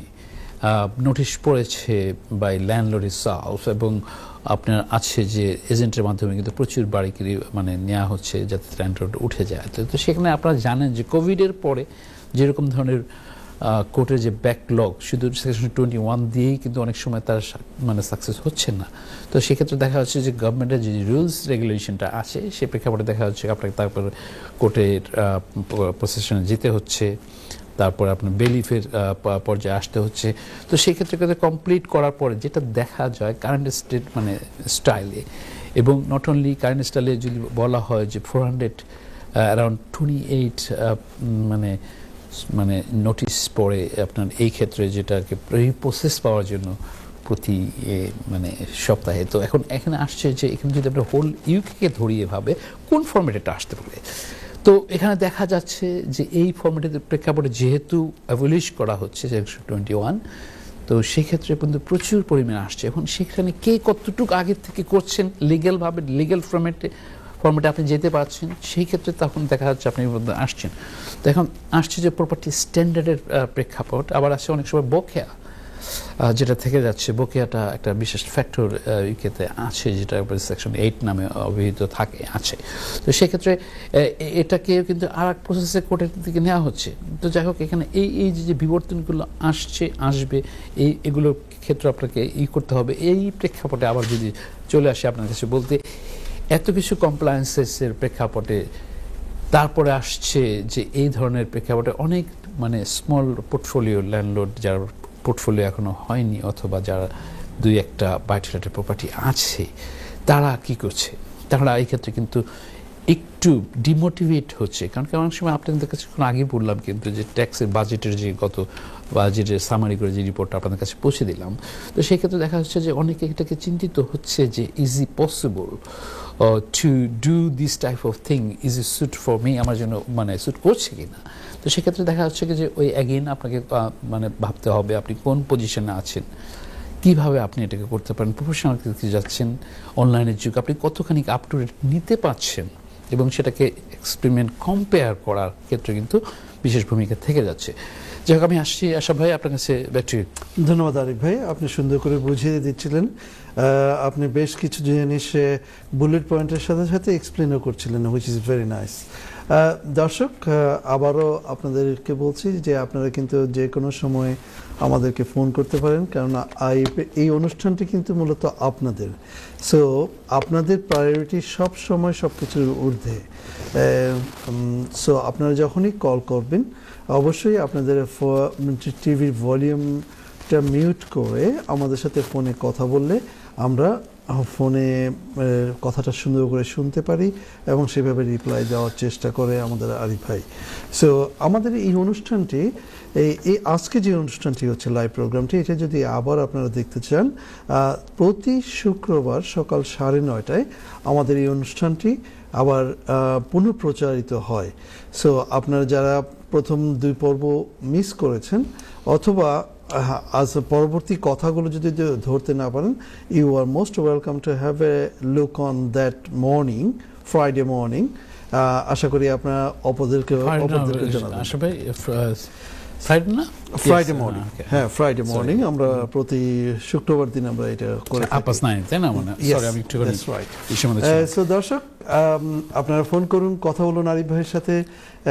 নোটিশ পড়েছে বাই ল্যান্ডলর্ড ইটসেলফ, এবং আপনার আছে যে এজেন্টের মাধ্যমে কিন্তু প্রচুর বাড়ি মানে নেওয়া হচ্ছে যাতে ল্যান্ডলর্ড উঠে যায়। তো সেখানে আপনারা জানেন যে কোভিডের পরে যেরকম ধরনের কোর্টের যে ব্যাকলগ, শুধু সেকশন 21 দিয়েই কিন্তু অনেক সময় তার মানে সাকসেস হচ্ছে না। তো সেক্ষেত্রে দেখা যাচ্ছে যে গভর্নমেন্টের যে রুলস রেগুলেশনটা আছে সে প্রেক্ষাপটে দেখা যাচ্ছে আপনাকে তারপর কোর্টের প্রসেশনে যেতে হচ্ছে, তারপরে আপনার বেলিফের পর্যায়ে আসতে হচ্ছে। তো সেই ক্ষেত্রে কমপ্লিট করার পরে যেটা দেখা যায় কারেন্ট স্টেট মানে স্টাইলে, এবং নট অনলি কারেন্ট স্টাইলে যদি বলা হয় যে 400 অ্যারাউন্ড 28 মানে নোটিশ পড়ে আপনার এই ক্ষেত্রে, যেটাকে রিপ্রসেস পাওয়ার জন্য প্রতি মানে সপ্তাহে। তো এখন এখানে আসছে যে এখানে যদি আমরা হোল ইউকে ধরিয়ে ভাবে কোন ফরম্যাটে এটা আসতে পারে, তো এখানে দেখা যাচ্ছে যে এই ফরম্যাটের প্রেক্ষাপটে যেহেতু অ্যাবলিশ করা হচ্ছে সেকশন 21, তো সেক্ষেত্রে কিন্তু প্রচুর পরিমাণে আসছে। এখন সেখানে কে কতটুকু আগের থেকে করছেন লিগ্যালভাবে, লিগ্যাল ফরম্যাটে আপনি যেতে পারছেন, সেই ক্ষেত্রে তখন দেখা যাচ্ছে আপনি আসছেন। তো এখন আসছে যে প্রপার্টি স্ট্যান্ডার্ডের প্রেক্ষাপট, আবার আসছে অনেক সময় বকেয়া যেটা থেকে যাচ্ছে। বকেয়াটা একটা বিশেষ ফ্যাক্টর ইউকেতে আছে, যেটা সেকশন 8 নামে অভিহিত আছে। তো সেক্ষেত্রে এটাকে কিন্তু আর এক প্রসেসে কোর্টের দিকে নেওয়া হচ্ছে। তো যাই হোক, এখানে এই যে বিবর্তনগুলো আসবে এগুলোর ক্ষেত্রে আপনাকে করতে হবে। এই প্রেক্ষাপটে আবার যদি চলে আসে আপনার কাছে বলতে, এত কিছু কমপ্লায়েন্সেসের প্রেক্ষাপটে তারপরে আসছে যে এই ধরনের প্রেক্ষাপটে অনেক মানে স্মল পোর্টফোলিও ল্যান্ডলর্ড, যার পোর্টফোলিও এখনো হয়নি অথবা যারা 2-1টা বাইট প্রপার্টি আছে, তারা কি করছে? তারা এই ক্ষেত্রে কিন্তু একটু ডিমোটিভেট হচ্ছে। কারণ কি অনেক সময় আপনাদের কাছে আগে বললাম কিন্তু যে ট্যাক্সের বাজেটের যে গত বাজেটের সামারি করে যে রিপোর্টটা আপনাদের কাছে পৌঁছে দিলাম, তো সেক্ষেত্রে দেখা যাচ্ছে যে অনেকে এটাকে চিন্তিত হচ্ছে যে is it possible to do this type of thing, is it suit for me, আমার জন্য মানে স্যুট করছে কিনা। তো সেক্ষেত্রে দেখা যাচ্ছে যে ওই অ্যাগেন আপনাকে মানে ভাবতে হবে আপনি কোন পজিশনে আছেন, কীভাবে আপনি এটাকে করতে পারেন, প্রফেশনাল দিকে যাচ্ছেন, অনলাইনের যুগ, আপনি কতখানি আপ টু ডেট নিতে পারছেন, এবং সেটাকে এক্সপেরিমেন্ট কম্পেয়ার করার ক্ষেত্রে কিন্তু বিশেষ ভূমিকা থেকে যাচ্ছে। যাই হোক, আমি আসছি আশা ভাই আপনার কাছে ব্যাটারি। ধন্যবাদ আরিফ ভাই, আপনি সুন্দর করে বুঝিয়ে দিচ্ছিলেন। আপনি বেশ কিছু জিনিস বুলেট পয়েন্টের সাথে সাথে এক্সপ্লেনও করছিলেন, হুইচ ইজ ভেরি নাইস। দর্শক, আবারও আপনাদেরকে বলছি যে আপনারা কিন্তু যে কোনো সময় আমাদেরকে ফোন করতে পারেন, কারণ এই অনুষ্ঠানটি কিন্তু মূলত আপনাদের। সো আপনাদের প্রায়োরিটি সব সময় সব কিছুর ঊর্ধ্বে। সো আপনারা যখনই কল করবেন, অবশ্যই আপনাদের টিভির ভলিউমটা মিউট করে আমাদের সাথে ফোনে কথা বললে আমরা ফোনে কথাটা সুন্দর করে শুনতে পারি এবং সেভাবে রিপ্লাই দেওয়ার চেষ্টা করে আমাদের আরিফ ভাই। সো আমাদের এই অনুষ্ঠানটি, এই আজকে যে অনুষ্ঠানটি হচ্ছে লাইভ প্রোগ্রামটি, এটা যদি আবার আপনারা দেখতে চান, প্রতি শুক্রবার সকাল 9:30টায় আমাদের এই অনুষ্ঠানটি আবার পুনঃপ্রচারিত হয়। সো আপনারা যারা প্রথম 2 পর্ব মিস করেছেন অথবা আজ পরবর্তী কথাগুলো যদি ধরতে না পারেন, you are most welcome to have a look on that morning, Friday morning আশা করি আপনারা অপরদেরকে জানাবেন। আশা ভাই ফ্রাইডে না, ফ্রাইডে মর্নিং, হ্যাঁ ফ্রাইডে মর্নিং, আমরা প্রতি শুক্রবার দিন আমরা এটা করে থাকি। আপস নাই তাই না, মানে সরি আমি একটু That's right. সো দর্শক, আপনারা ফোন করুন, কথা বলুন আরিফ ভাইয়ের সাথে,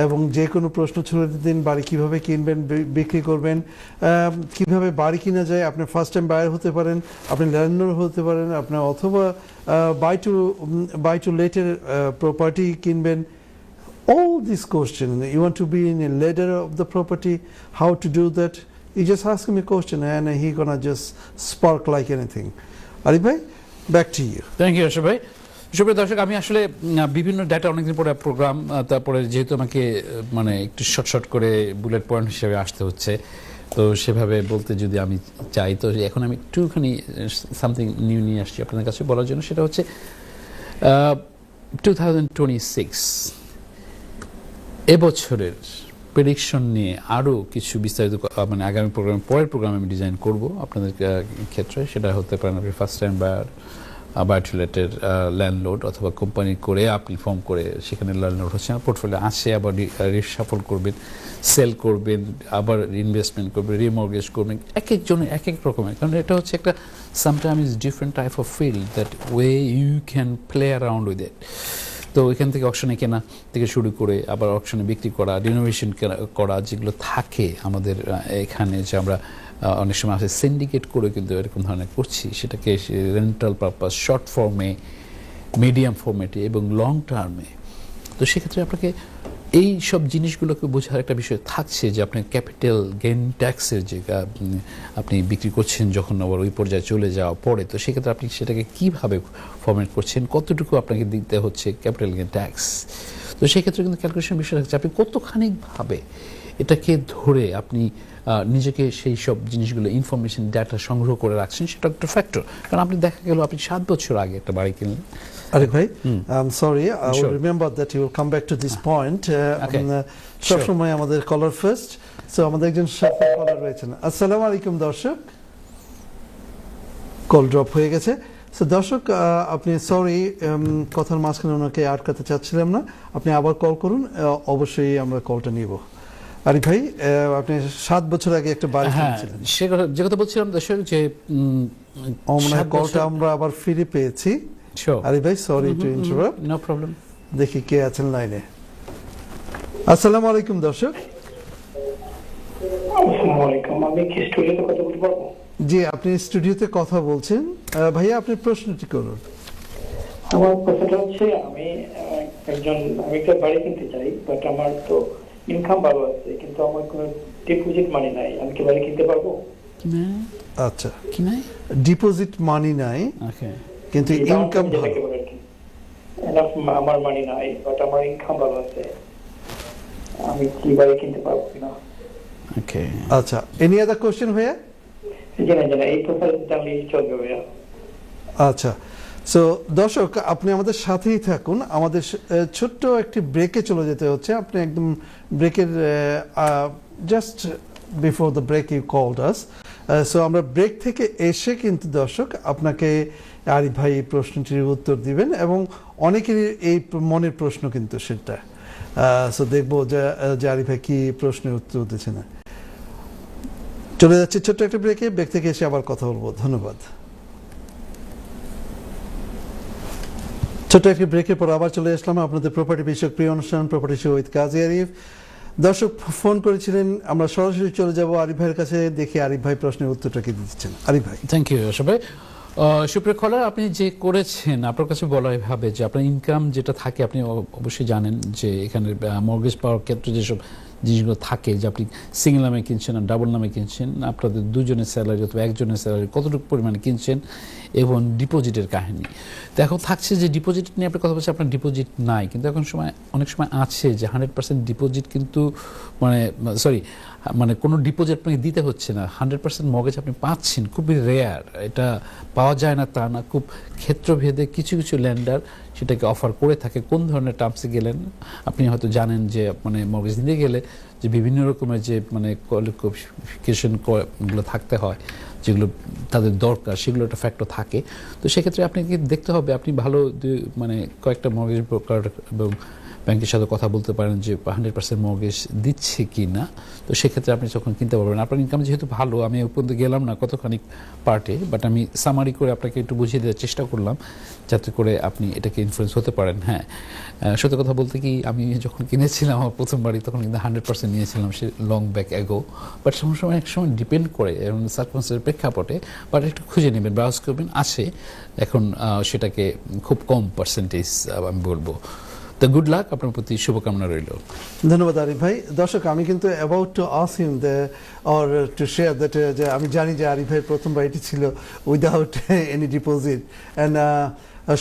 এবং যে কোনো প্রশ্ন ছুড়ে দিন। বাড়ি কিভাবে কিনবেন, বিক্রি করবেন, কিভাবে বাড়ি কিনা যায়, আপনি ফার্স্ট টাইম বায়ার হতে পারেন, আপনি ল্যান্ডলর্ড হতে পারেন, আপনার অথবা বাই টু লেটের প্রপার্টি কিনবেন। All these questions, you want to be in a ladder of the property, how to do that, you just ask him a question and he gonna just spark like anything. Arif bhai, back to you. Thank you Asha ভাই। সুপ্রিয় দর্শক, আমি আসলে বিভিন্ন data অনেকদিন পরে programme, তারপরে যেহেতু আমাকে মানে একটু শর্ট করে বুলেট পয়েন্ট হিসেবে আসতে হচ্ছে, তো সেভাবে বলতে যদি আমি চাই, তো এখন আমি একটুখানি সামথিং নিউ নিয়ে আসছি আপনাদের কাছে বলার জন্য। সেটা হচ্ছে 2026 এবছরের প্রেডিকশন নিয়ে আরও কিছু বিস্তারিত মানে আগামী প্রোগ্রামে, পরের প্রোগ্রামে আমি ডিজাইন করব আপনাদের ক্ষেত্রে। সেটা হতে পারেন আপনি ফার্স্ট টাইম বায়ার টু লেটের ল্যান্ডলর্ড, অথবা কোম্পানি করে আপনি ফর্ম করে সেখানে ল্যান্ডলর্ড হচ্ছে, পোর্টফোলিও আছে, আবার রিসাফল করবেন, সেল করবেন, আবার ইনভেস্টমেন্ট করবেন, রিমর্গেজ করবেন, এক একজনের এক এক রকমের। কারণ এটা হচ্ছে একটা sometimes different type of field that way you can play around with it. তো এখান থেকে অকশনে কেনা থেকে শুরু করে আবার অকশনে বিক্রি করা, রিনোভেশন করা, যেগুলো থাকে আমাদের এখানে, যে আমরা অনেক সময় আছে সিন্ডিকেট করে কিন্তু এরকম ধরনের করছি, সেটাকে রেন্টাল পারপাস, শর্ট ফর্মে, মিডিয়াম ফর্মেটে এবং লং টার্মে। তো সেক্ষেত্রে আপনাকে এই সব জিনিসগুলোকে বোঝার একটা বিষয় থাকছে, যে আপনার ক্যাপিটাল গেইন ট্যাক্সের যে আপনি বিক্রি করছেন যখন আবার ওই পর্যায়ে চলে যাওয়া পরে, তো সেক্ষেত্রে আপনি সেটাকে কীভাবে ফর্মেট করছেন, কতটুকু আপনাকে দিতে হচ্ছে ক্যাপিটাল গেইন ট্যাক্স। তো সেক্ষেত্রে কিন্তু ক্যালকুলেশন বিষয় থাকছে, আপনি কতখানিকভাবে এটাকে ধরে আপনি নিজেকে সেই সব জিনিসগুলো ইনফরমেশন ডাটা সংগ্রহ করে রাখছেন, সেটা একটা ফ্যাক্টর। কারণ আপনি দেখা গেল আপনি 7 বছর আগে একটা বাড়ি কিনলেন। Arif bhai, I'm sorry, I will remember that you will come back to this point. সবসময় আমাদের কলার ফার্স্ট। সো আমাদের একজন সাথে কলার রয়েছেন। আসসালামু আলাইকুম দর্শক, কল ড্রপ হয়ে গেছে। সো দর্শক, আপনি সরি, কথার মাঝখানে ওনাকে আটকাতে চাচ্ছিলাম না, আপনি আবার কল করুন, অবশ্যই আমরা কলটা নিব। আরিফ ভাই, আপনি 7 বছর আগে একটা বাড়ি কিনেছিলেন। সে কথা যে কথা বলছিলাম দর্শক, যে কলটা আমরা আবার ফিরে পেয়েছি। আরিফ ভাই, sorry to interrupt. No problem. দেখি কে আছেন লাইনে। আসসালামু আলাইকুম দর্শক। আসসালামু আলাইকুম, আমি কি স্টুডিওতে কথা বলতে পারবো? জি, আপনি স্টুডিওতে কথা বলছেন। ভাইয়া, আপনি প্রশ্নটি করুন। আমার কথাটা হচ্ছে, আমি একটা বাড়ি কিনতে চাই, বাট আমার তো ইনকাম ভালো আছে, কিন্তু আমার কোনো ডিপোজিট মানি নাই, আমি কি বাড়ি কিনতে পারবো? আচ্ছা, কি নাই? ডিপোজিট মানি নাই, কিন্তু ইনকাম ভালো। আমার মানি নাই, বাট আমার ইনকাম ভালো আছে, আমি কি বাড়ি কিনতে পারবো কিনা? ওকে, আচ্ছা, এনি আদার কোশ্চেন ভাইয়া? জানা এই প্রোফাইলটা আমি চলবে ভাইয়া। আচ্ছা, সো দর্শক, আপনি আমাদের সাথেই থাকুন। আমাদের ছোট্ট একটি ব্রেকে চলে যেতে হচ্ছে। আপনি একদম ব্রেকের just before the break you called us. So আমরা ব্রেক থেকে এসে কিন্তু দর্শক আপনাকে আরিফ ভাই এই প্রশ্নটির উত্তর দিবেন, এবং অনেকেরই এই মনের প্রশ্ন কিন্তু সেটা। সো দেখবো যে আরিফ ভাই কি প্রশ্নের উত্তর দিচ্ছে না। চলে যাচ্ছে ছোট্ট একটা ব্রেকে, ব্রেক থেকে এসে আবার কথা বলবো। ধন্যবাদ। ছোট্ট একটি ব্রেকের পর আবার চলে আসলাম আপনাদের প্রপার্টি বিষয়ক প্রিয় অনুষ্ঠান প্রপার্টি শো উইথ কাজী আরিফ। দর্শক ফোন করেছিলেন, আমরা সরাসরি চলে যাব আরিফ ভাইয়ের কাছে, দেখি আরিফ ভাই প্রশ্নের উত্তরটা কি দিচ্ছেন। আরিফ ভাই। থ্যাংক ইউ সবাই। সুপ্রিয় কলার, আপনি যে করেছেন, আপনার কাছে বলা ভাবে যে আপনার ইনকাম যেটা থাকে, আপনি অবশ্যই জানেন যে এখানে মর্গেজ পাওয়ার ক্ষেত্রে যেসব জিনিসগুলো থাকে, যে আপনি সিঙ্গেল নামে কিনছেন আর ডাবল নামে কিনছেন, আপনাদের দুজনের স্যালারি অথবা একজনের স্যালারি কতটুকু পরিমাণে কিনছেন, এবং ডিপোজিটের কাহিনী। তো এখন থাকছে যে ডিপোজিট নিয়ে আপনি কথা বলছেন, আপনার ডিপোজিট নাই, কিন্তু এখন অনেক সময় আছে যে 100% ডিপোজিট কিন্তু মানে কোনো ডিপোজিট আপনাকে দিতে হচ্ছে না, 100% মর্গেজ আপনি পাচ্ছেন। খুবই রেয়ার, এটা পাওয়া যায় না তা না, খুব ক্ষেত্রভেদে কিছু কিছু ল্যান্ডার সেটাকে অফার করে থাকে। কোন ধরনের টার্মসে গেলেন আপনি হয়তো জানেন, যে মানে মর্গেজ দিতে গেলে যে বিভিন্ন রকমের যে মানে কোয়ালিফিকেশনগুলো থাকতে হয়, যেগুলো তাদের দরকার, সেগুলো একটা ফ্যাক্টর থাকে। তো সেক্ষেত্রে আপনাকে দেখতে হবে আপনি ভালো মানে কয়েকটা মর্গেজ ব্রোকার এবং ব্যাংকের সাথে কথা বলতে পারেন যে 100% মর্গেজ দিচ্ছে কি না। তো সেক্ষেত্রে আপনি যখন কিনতে পারবেন, আপনার ইনকাম যেহেতু ভালো, আমি ওই পর্যন্ত গেলাম না কতখানি পার্টে, বাট আমি সামারি করে আপনাকে একটু বুঝিয়ে দেওয়ার চেষ্টা করলাম যাতে করে আপনি এটাকে ইনফ্লুয়েন্স হতে পারেন। হ্যাঁ, সত্যি কথা বলতে কি, আমি যখন কিনেছিলাম আমার প্রথম বাড়ি তখন কিন্তু 100% নিয়েছিলাম, সে লং ব্যাক এগো। বাট সময় এক সময় ডিপেন্ড করে সার্কামস্টেন্সের প্রেক্ষাপটে, বাট একটু খুঁজে নেবেন, ব্রাউজ করবেন, আছে এখন সেটাকে খুব কম পার্সেন্টেজ আমি বলবো। তো গুড লাক, আপনার প্রতি শুভকামনা রইল। ধন্যবাদ আরিফ ভাই। দর্শক, আমি কিন্তু about to ask him or to share that, যে আমি জানি যে আরিফ ভাইয়ের প্রথম বাড়িটি ছিল উইদাউট এনি ডিপোজিট, অ্যান্ড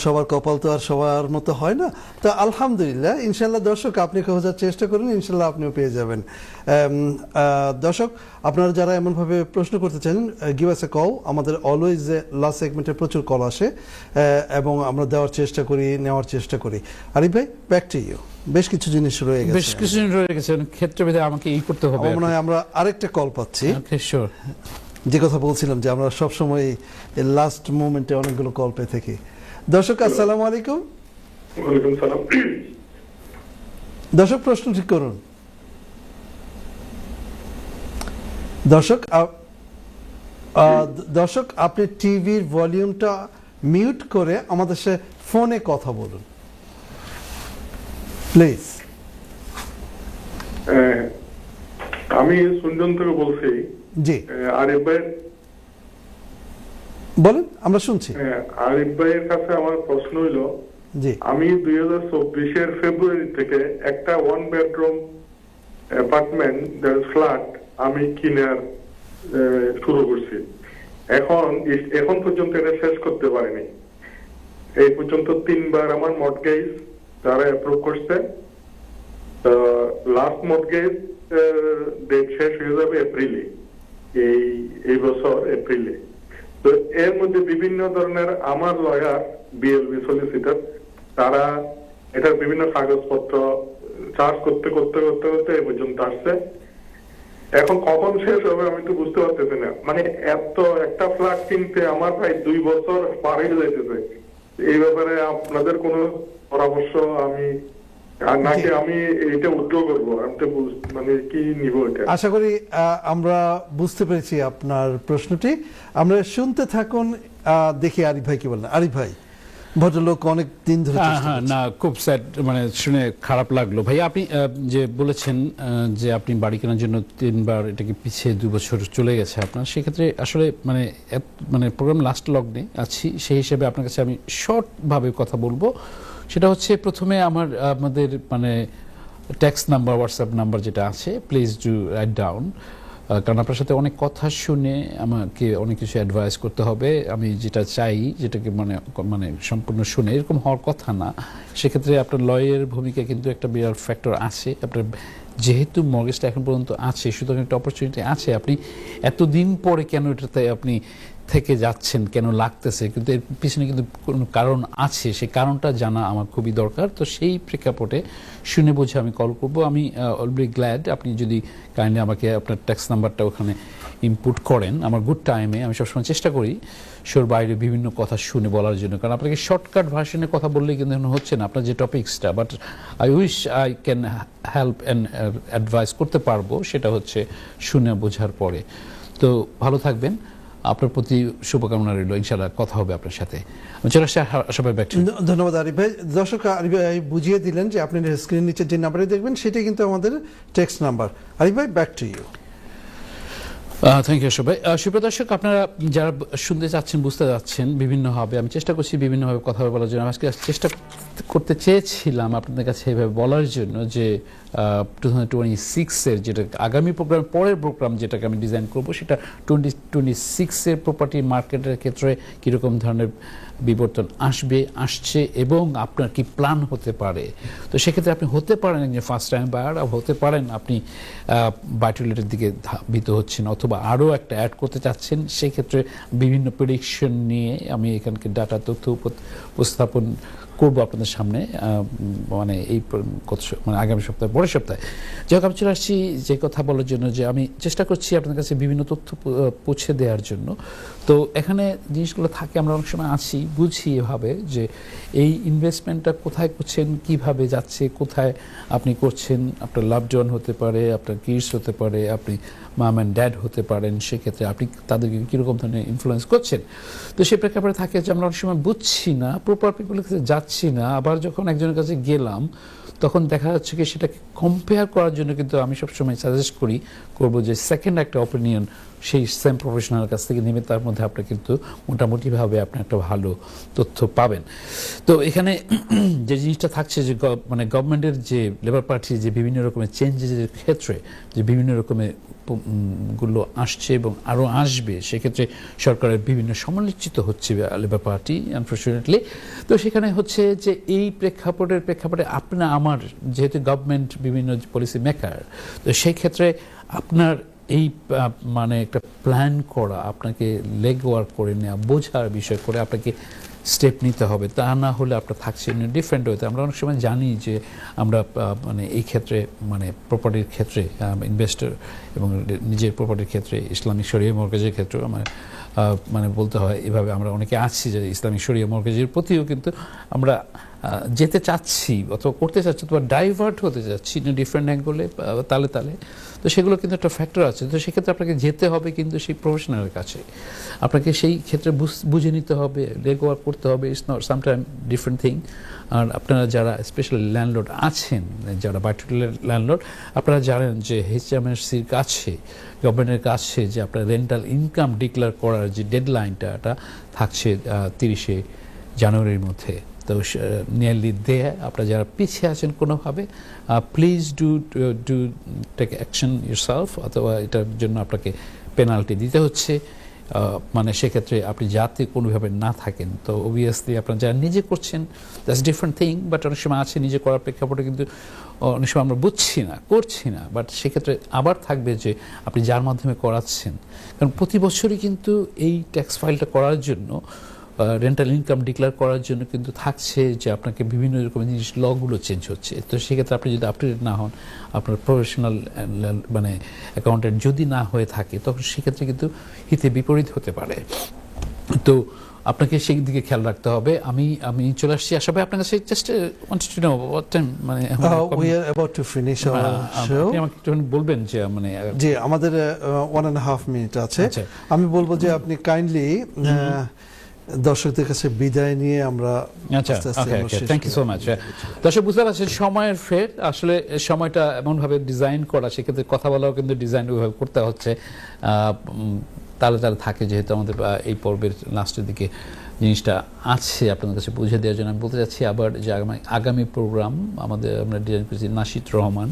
সবার কপাল তো আর সবার মতো হয় না। তো আলহামদুলিল্লাহ, ইনশাল্লাহ দর্শক আপনি খোঁজার চেষ্টা করুন, ইনশাল্লাহ আপনিও পেয়ে যাবেন। দর্শক, আপনারা যারা এমনভাবে প্রশ্ন করতে চান, গিভ আস এ কল। আমাদের অলওয়েজ লাস্ট সেগমেন্টে প্রচুর কল আসে এবং আমরা নেওয়ার চেষ্টা করি। আরিফ ভাই, ব্যাক টু ইউ। বেশ কিছু জিনিস রয়ে গেছে, ক্ষেত্রভেদে আমাকে করতে হবে। মনে হয় আমরা আরেকটা কল পাচ্ছি। যে কথা বলছিলাম যে আমরা সবসময় লাস্ট মোমেন্টে অনেকগুলো কল পেয়ে থাকি। দর্শক, আসসালামু আলাইকুম। ওয়ালাইকুম সালাম। দর্শক, প্রশ্ন ঠিক করুন। দর্শক, আপনি টিভির ভলিউমটা মিউট করে আমাদের সাথে ফোনে কথা বলুন প্লিজ। আমি সুন্দর থেকে বলছি। জি, আরিফ ভাই বলেন, আমরা শুনছি। আরিফ ভাইয়ের কাছে আমার প্রশ্ন হইলো, জি, আমি 2024-এর ফেব্রুয়ারি থেকে একটা 1 বেডরুম অ্যাপার্টমেন্ট ফ্ল্যাট আমি কিনার শুরু করছি। এখন পর্যন্ত এটা শেষ করতে পারিনি। এই পর্যন্ত 3বার আমার মর্টগেজ তারা অ্যাপ্রুভ করছে। লাস্ট মর্টগেজ ডেট শেষ হয়ে যাবে এপ্রিলে, এই বছর এপ্রিলে। তো এর মধ্যে বিভিন্ন ধরনের আমার লয়ার, বিএলবি সলিসিটর, তারা এটার বিভিন্ন কাগজপত্র চার্জ করতে এই পর্যন্ত আসছে। এখন কখন শেষ হবে আমি তো বুঝতে পারতেছি না। মানে একটা ফ্ল্যাট কিনতে আমার প্রায় 2 বছর পার হয়ে যাইতেছে। এই ব্যাপারে আপনাদের কোনো পরামর্শ নাকি আমি এটা উদ্র করবো? আমি তো মানে কি নিব এটা? আশা করি আমরা বুঝতে পেরেছি আপনার প্রশ্নটি। আমরা শুনতে থাকুন, দেখি আরিফ ভাই কি বলেন। আরিফ ভাই, ভদ্রলোক অনেক দিন ধরে না, খুব স্যাড, মানে শুনে খারাপ লাগলো ভাই। আপনি যে বলেছেন যে আপনি বাড়ি কেনার জন্য 3বার এটাকে পিছিয়ে 2 বছর চলে গেছে আপনার, সেক্ষেত্রে আসলে মানে প্রোগ্রাম লাস্ট লগ্নে আছি, সেই হিসেবে আপনার কাছে আমি শর্টভাবে কথা বলবো। সেটা হচ্ছে, প্রথমে আমাদের মানে টেক্সট নাম্বার, হোয়াটসঅ্যাপ নাম্বার যেটা আছে, প্লিজ ডু রাইট ডাউন, কারণ আপনার সাথে অনেক কথা শুনে আমাকে অনেক কিছু অ্যাডভাইস করতে হবে। আমি যেটা চাই, যেটাকে মানে সম্পূর্ণ শুনে, এরকম হওয়ার কথা না। সেক্ষেত্রে আপনার লয়ের ভূমিকা কিন্তু একটা বিরাট ফ্যাক্টর আছে। আপনার যেহেতু মর্গেজটা এখন পর্যন্ত আছে, সুতরাং একটা অপরচুনিটি আছে। আপনি এতদিন পরে কেন এটাতে আপনি থেকে যাচ্ছেন, কেন লাগতেছে, কিন্তু এর পিছনে কিন্তু কোনো কারণ আছে, সেই কারণটা জানা আমার খুবই দরকার। তো সেই প্রেক্ষাপটে শুনে বুঝে আমি কল করব। আমি অলরেডি গ্ল্যাড আপনি যদি কাইন্ডলি আমাকে আপনার ট্যাক্স নাম্বারটা ওখানে ইনপুট করেন আমার গুড টাইমে। আমি সবসময় চেষ্টা করি শোর বাইরে বিভিন্ন কথা শুনে বলার জন্য, কারণ আপনাকে শর্টকাট ভার্সনে কথা বললেই কিন্তু হচ্ছে না আপনার যে টপিক্সটা। But I wish I can help and advise করতে পারবো, সেটা হচ্ছে শুনে বোঝার পরে। তো ভালো থাকবেন, আপনার প্রতি শুভকামনা রইল। ইনশাআল্লাহ কথা হবে আপনার সাথে। চলে আসছে সবাই ব্যাক। ধন্যবাদ আরিফ ভাই। দর্শক, আরিফ ভাই বুঝিয়ে দিলেন যে আপনি স্ক্রিন নিচে যে নাম্বারে দেখবেন সেটাই কিন্তু আমাদের টেক্সট নাম্বার। আরিফ ভাই, back to you. Thank you সবাই। সুপ্রদর্শক, আপনারা যারা শুনতে চাচ্ছেন, বুঝতে যাচ্ছেন বিভিন্নভাবে, আমি চেষ্টা করছি বিভিন্নভাবে কথা বলার জন্য। আজকে চেষ্টা করতে চেয়েছিলাম আপনাদের কাছে এইভাবে বলার জন্য যে 2026-এর যেটা আগামী প্রোগ্রাম, পরের প্রোগ্রাম যেটাকে আমি ডিজাইন করব, সেটা 2026-এর প্রপার্টি মার্কেটের ক্ষেত্রে কীরকম ধরনের বিবর্তন আসছে এবং আপনার কি প্ল্যান হতে পারে। তো সেক্ষেত্রে আপনি হতে পারেন একজন ফার্স্ট টাইম বায়ার, হতে পারেন আপনি বাই টু লেটের দিকে ধাবিত হচ্ছেন, অথবা আরও একটা অ্যাড করতে চাচ্ছেন। সেক্ষেত্রে বিভিন্ন প্রেডিকশন নিয়ে আমি এখানকার ডাটা তথ্য উপস্থাপন করবো আপনাদের সামনে মানে এই মানে আগামী সপ্তাহে, পরের সপ্তাহে। যাই হোক, আমি চলে আসছি যে কথা বলার জন্য যে আমি চেষ্টা করছি আপনাদের কাছে বিভিন্ন তথ্য পৌঁছে দেওয়ার জন্য। তো এখানে জিনিসগুলো থাকে, আমরা অনেক সময় আসি বুঝি এভাবে যে এই ইনভেস্টমেন্টটা কোথায় করছেন, কিভাবে যাচ্ছে, কোথায় আপনি করছেন। আপনার লাভড ওয়ান হতে পারে, আপনার কিডস হতে পারে, আপনি মাম অ্যান্ড ড্যাড হতে পারেন, সেক্ষেত্রে আপনি তাদেরকে কীরকম ধরনের ইনফ্লুয়েন্স করছেন। তো সেই প্রেক্ষাপটে থাকে যে আমরা অনেক সময় বুঝছি না, প্রপার পিপলের কাছে যাচ্ছি না, আবার যখন একজনের কাছে গেলাম তখন দেখা যাচ্ছে কি সেটাকে কম্পেয়ার করার জন্য কিন্তু আমি সবসময় সাজেস্ট করবো যে সেকেন্ড একটা অপিনিয়ন সেই সেম প্রফেশনাল কাছ থেকে নেবে, তার মধ্যে আপনি কিন্তু মোটামুটিভাবে আপনি একটা ভালো তথ্য পাবেন। তো এখানে যে জিনিসটা থাকছে যে মানে গভর্নমেন্টের যে লেবার পার্টির যে বিভিন্ন রকমের চেঞ্জেসের ক্ষেত্রে যে বিভিন্ন রকমের গুলো আসছে এবং আরও আসবে, সেক্ষেত্রে সরকারের বিভিন্ন সমালোচিত হচ্ছে লেবার পার্টি আনফর্চুনেটলি। তো সেখানে হচ্ছে যে এই প্রেক্ষাপটে আপনার আমার যেহেতু গভর্নমেন্ট বিভিন্ন পলিসি মেকার, তো সেই ক্ষেত্রে আপনার এই মানে একটা প্ল্যান করা, আপনাকে লেগ ওয়ার্ক করে নেওয়া, বোঝার বিষয় করে আপনাকে স্টেপ নিতে হবে। তা না হলে আপনার থাকছে ডিফারেন্ট ওয়েতে। আমরা অনেক সময় জানি যে আমরা মানে এই ক্ষেত্রে মানে প্রপার্টির ক্ষেত্রে ইনভেস্টর এবং নিজের প্রপার্টির ক্ষেত্রে ইসলামিক শরিয়া মর্গেজের ক্ষেত্রেও আমার মানে বলতে হয় এভাবে আমরা অনেকে আছি যে ইসলামিক শরিয়া মর্গেজের প্রতিও কিন্তু আমরা যেতে চাচ্ছি অথবা করতে চাচ্ছি অথবা ডাইভার্ট হতে চাচ্ছি ডিফারেন্ট অ্যাঙ্গলে, তালে তালে। তো সেগুলো কিন্তু একটা ফ্যাক্টর আছে। তো সেক্ষেত্রে আপনাকে যেতে হবে কিন্তু সেই প্রফেশনালের কাছে, আপনাকে সেই ক্ষেত্রে বুঝে নিতে হবে, লেগ ওয়ার্ক করতে হবে। It's not sometime different thing. আর আপনারা যারা স্পেশালি ল্যান্ডলর্ড আছেন, যারা পার্টিকুলার ল্যান্ডলর্ড, আপনারা জানেন যে HMRCর কাছে, গভর্নমেন্টের কাছে যে আপনার রেন্টাল ইনকাম ডিক্লেয়ার করার যে ডেডলাইনটা এটা থাকছে 30শে জানুয়ারির মধ্যে। তো নিয়ারলি দেয়। আপনারা যারা পিছিয়ে আছেন কোনোভাবে, please do take action yourself, অথবা এটার জন্য আপনাকে পেনাল্টি দিতে হচ্ছে। মানে সেক্ষেত্রে আপনি যাতে কোনোভাবে না থাকেন। তো অবভিয়াসলি আপনারা যারা নিজে করছেন দ্যাটস ডিফারেন্ট থিং, বাট অনেক সময় আছে নিজে করার প্রেক্ষাপটে কিন্তু অনেক সময় আমরা বুঝছি না, করছি না। বাট সেক্ষেত্রে আবার থাকবে যে আপনি যার মাধ্যমে করাচ্ছেন, কারণ প্রতি বছরই কিন্তু এই ট্যাক্স ফাইলটা করার জন্য, রেন্টাল ইনকাম ডিক্লেয়ার করার জন্য কিন্তু থাকছে যে আপনাকে বিভিন্ন রকমের জিনিস লগুলো চেঞ্জ হচ্ছে। তো সেক্ষেত্রে আপনি যদি আপডেট না হন, আপনার প্রফেশনাল মানে অ্যাকাউন্টেন্ট যদি না হয়ে থাকে, তখন সেক্ষেত্রে কিন্তু হিতে বিপরীত হতে পারে। তো আপনাকে সেই দিকে খেয়াল রাখতে হবে। আমি চলে আসছি আশা ভাই আপনার কাছে। Just wanted to know what time, মানে we are about to finish our show. আপনি আমাকে একটু বলবেন যে মানে জি, আমাদের 1.5 মিনিট আছে। আচ্ছা। আমি বলবো যে আপনি কাইন্ডলি দর্শকদের কাছে বিদায় নিয়ে আমরা আচ্ছা, থ্যাংক ইউ সো মাচ। দর্শক বুঝতে পারছেন সময়ের ফের, আসলে সময়টা এমনভাবে ডিজাইন করা, সেক্ষেত্রে কথা বলাও কিন্তু ডিজাইন ওইভাবে করতে হচ্ছে, তালে তালে থাকে। যেহেতু আমাদের এই পর্বের লাস্টের দিকে জিনিসটা আছে আপনাদের কাছে বুঝে দেওয়ার জন্য আমি বলতে চাচ্ছি আবার যে আগামী প্রোগ্রাম আমরা ডিজাইন করেছি। নাশিদ রহমান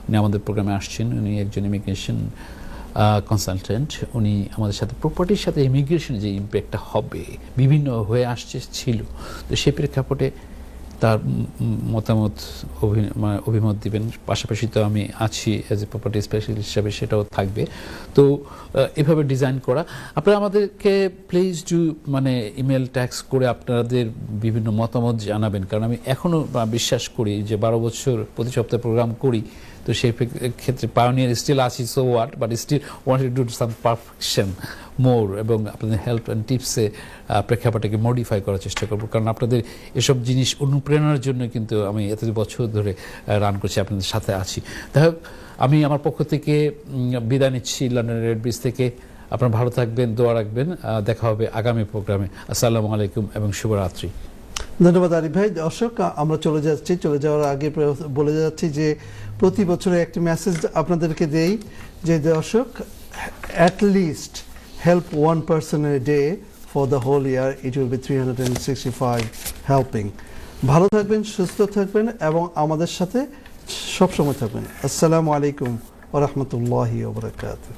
উনি আমাদের প্রোগ্রামে আসছেন। উনি একজন ইমিগ্রেশন কনসালটেন্ট। উনি আমাদের সাথে প্রপার্টির সাথে ইমিগ্রেশনের যে ইম্প্যাক্টটা হবে বিভিন্ন হয়ে আসছে ছিল, তো সেই প্রেক্ষাপটে তার মতামত অভিমত দিবেন। পাশাপাশি তো আমি আছি অ্যাজ এ প্রপার্টি স্পেশালিস্ট হিসাবে, সেটাও থাকবে। তো এভাবে ডিজাইন করা। আপনারা আমাদেরকে প্লিজ ডু মানে ইমেল ট্যাক্স করে আপনাদের বিভিন্ন মতামত জানাবেন, কারণ আমি এখনও বিশ্বাস করি যে 12 বছর প্রতি সপ্তাহে প্রোগ্রাম করি, তো সেই ক্ষেত্রে পায়োনিয়ার স্টিল আছি, so what, but still want to do some perfection more, এবং আপনাদের হেল্প অ্যান্ড টিপসে প্রেক্ষাপটকে মডিফাই করার চেষ্টা করবো। কারণ আপনাদের এসব জিনিস অনুপ্রেরণার জন্য কিন্তু আমি এত বছর ধরে রান করছি, আপনাদের সাথে আছি। যাই হোক, আমি আমার পক্ষ থেকে বিদায় নিচ্ছি লন্ডন রেড ব্রিজ থেকে। আপনারা ভালো থাকবেন, দোয়া রাখবেন। দেখা হবে আগামী প্রোগ্রামে। আসসালামু আলাইকুম এবং শুভরাত্রি। ধন্যবাদ আরিফ ভাই। দর্শক, আমরা চলে যাওয়ার আগে বলে যাচ্ছি যে প্রতি বছরে একটি মেসেজ আপনাদেরকে দেই যে দর্শক, at least help one person a day for the whole year, it will be 365 helping. ভালো থাকবেন, সুস্থ থাকবেন এবং আমাদের সাথে সবসময় থাকবেন। আসসালামু আলাইকুম ওয়া রাহমাতুল্লাহি ওয়া বারাকাতুহু।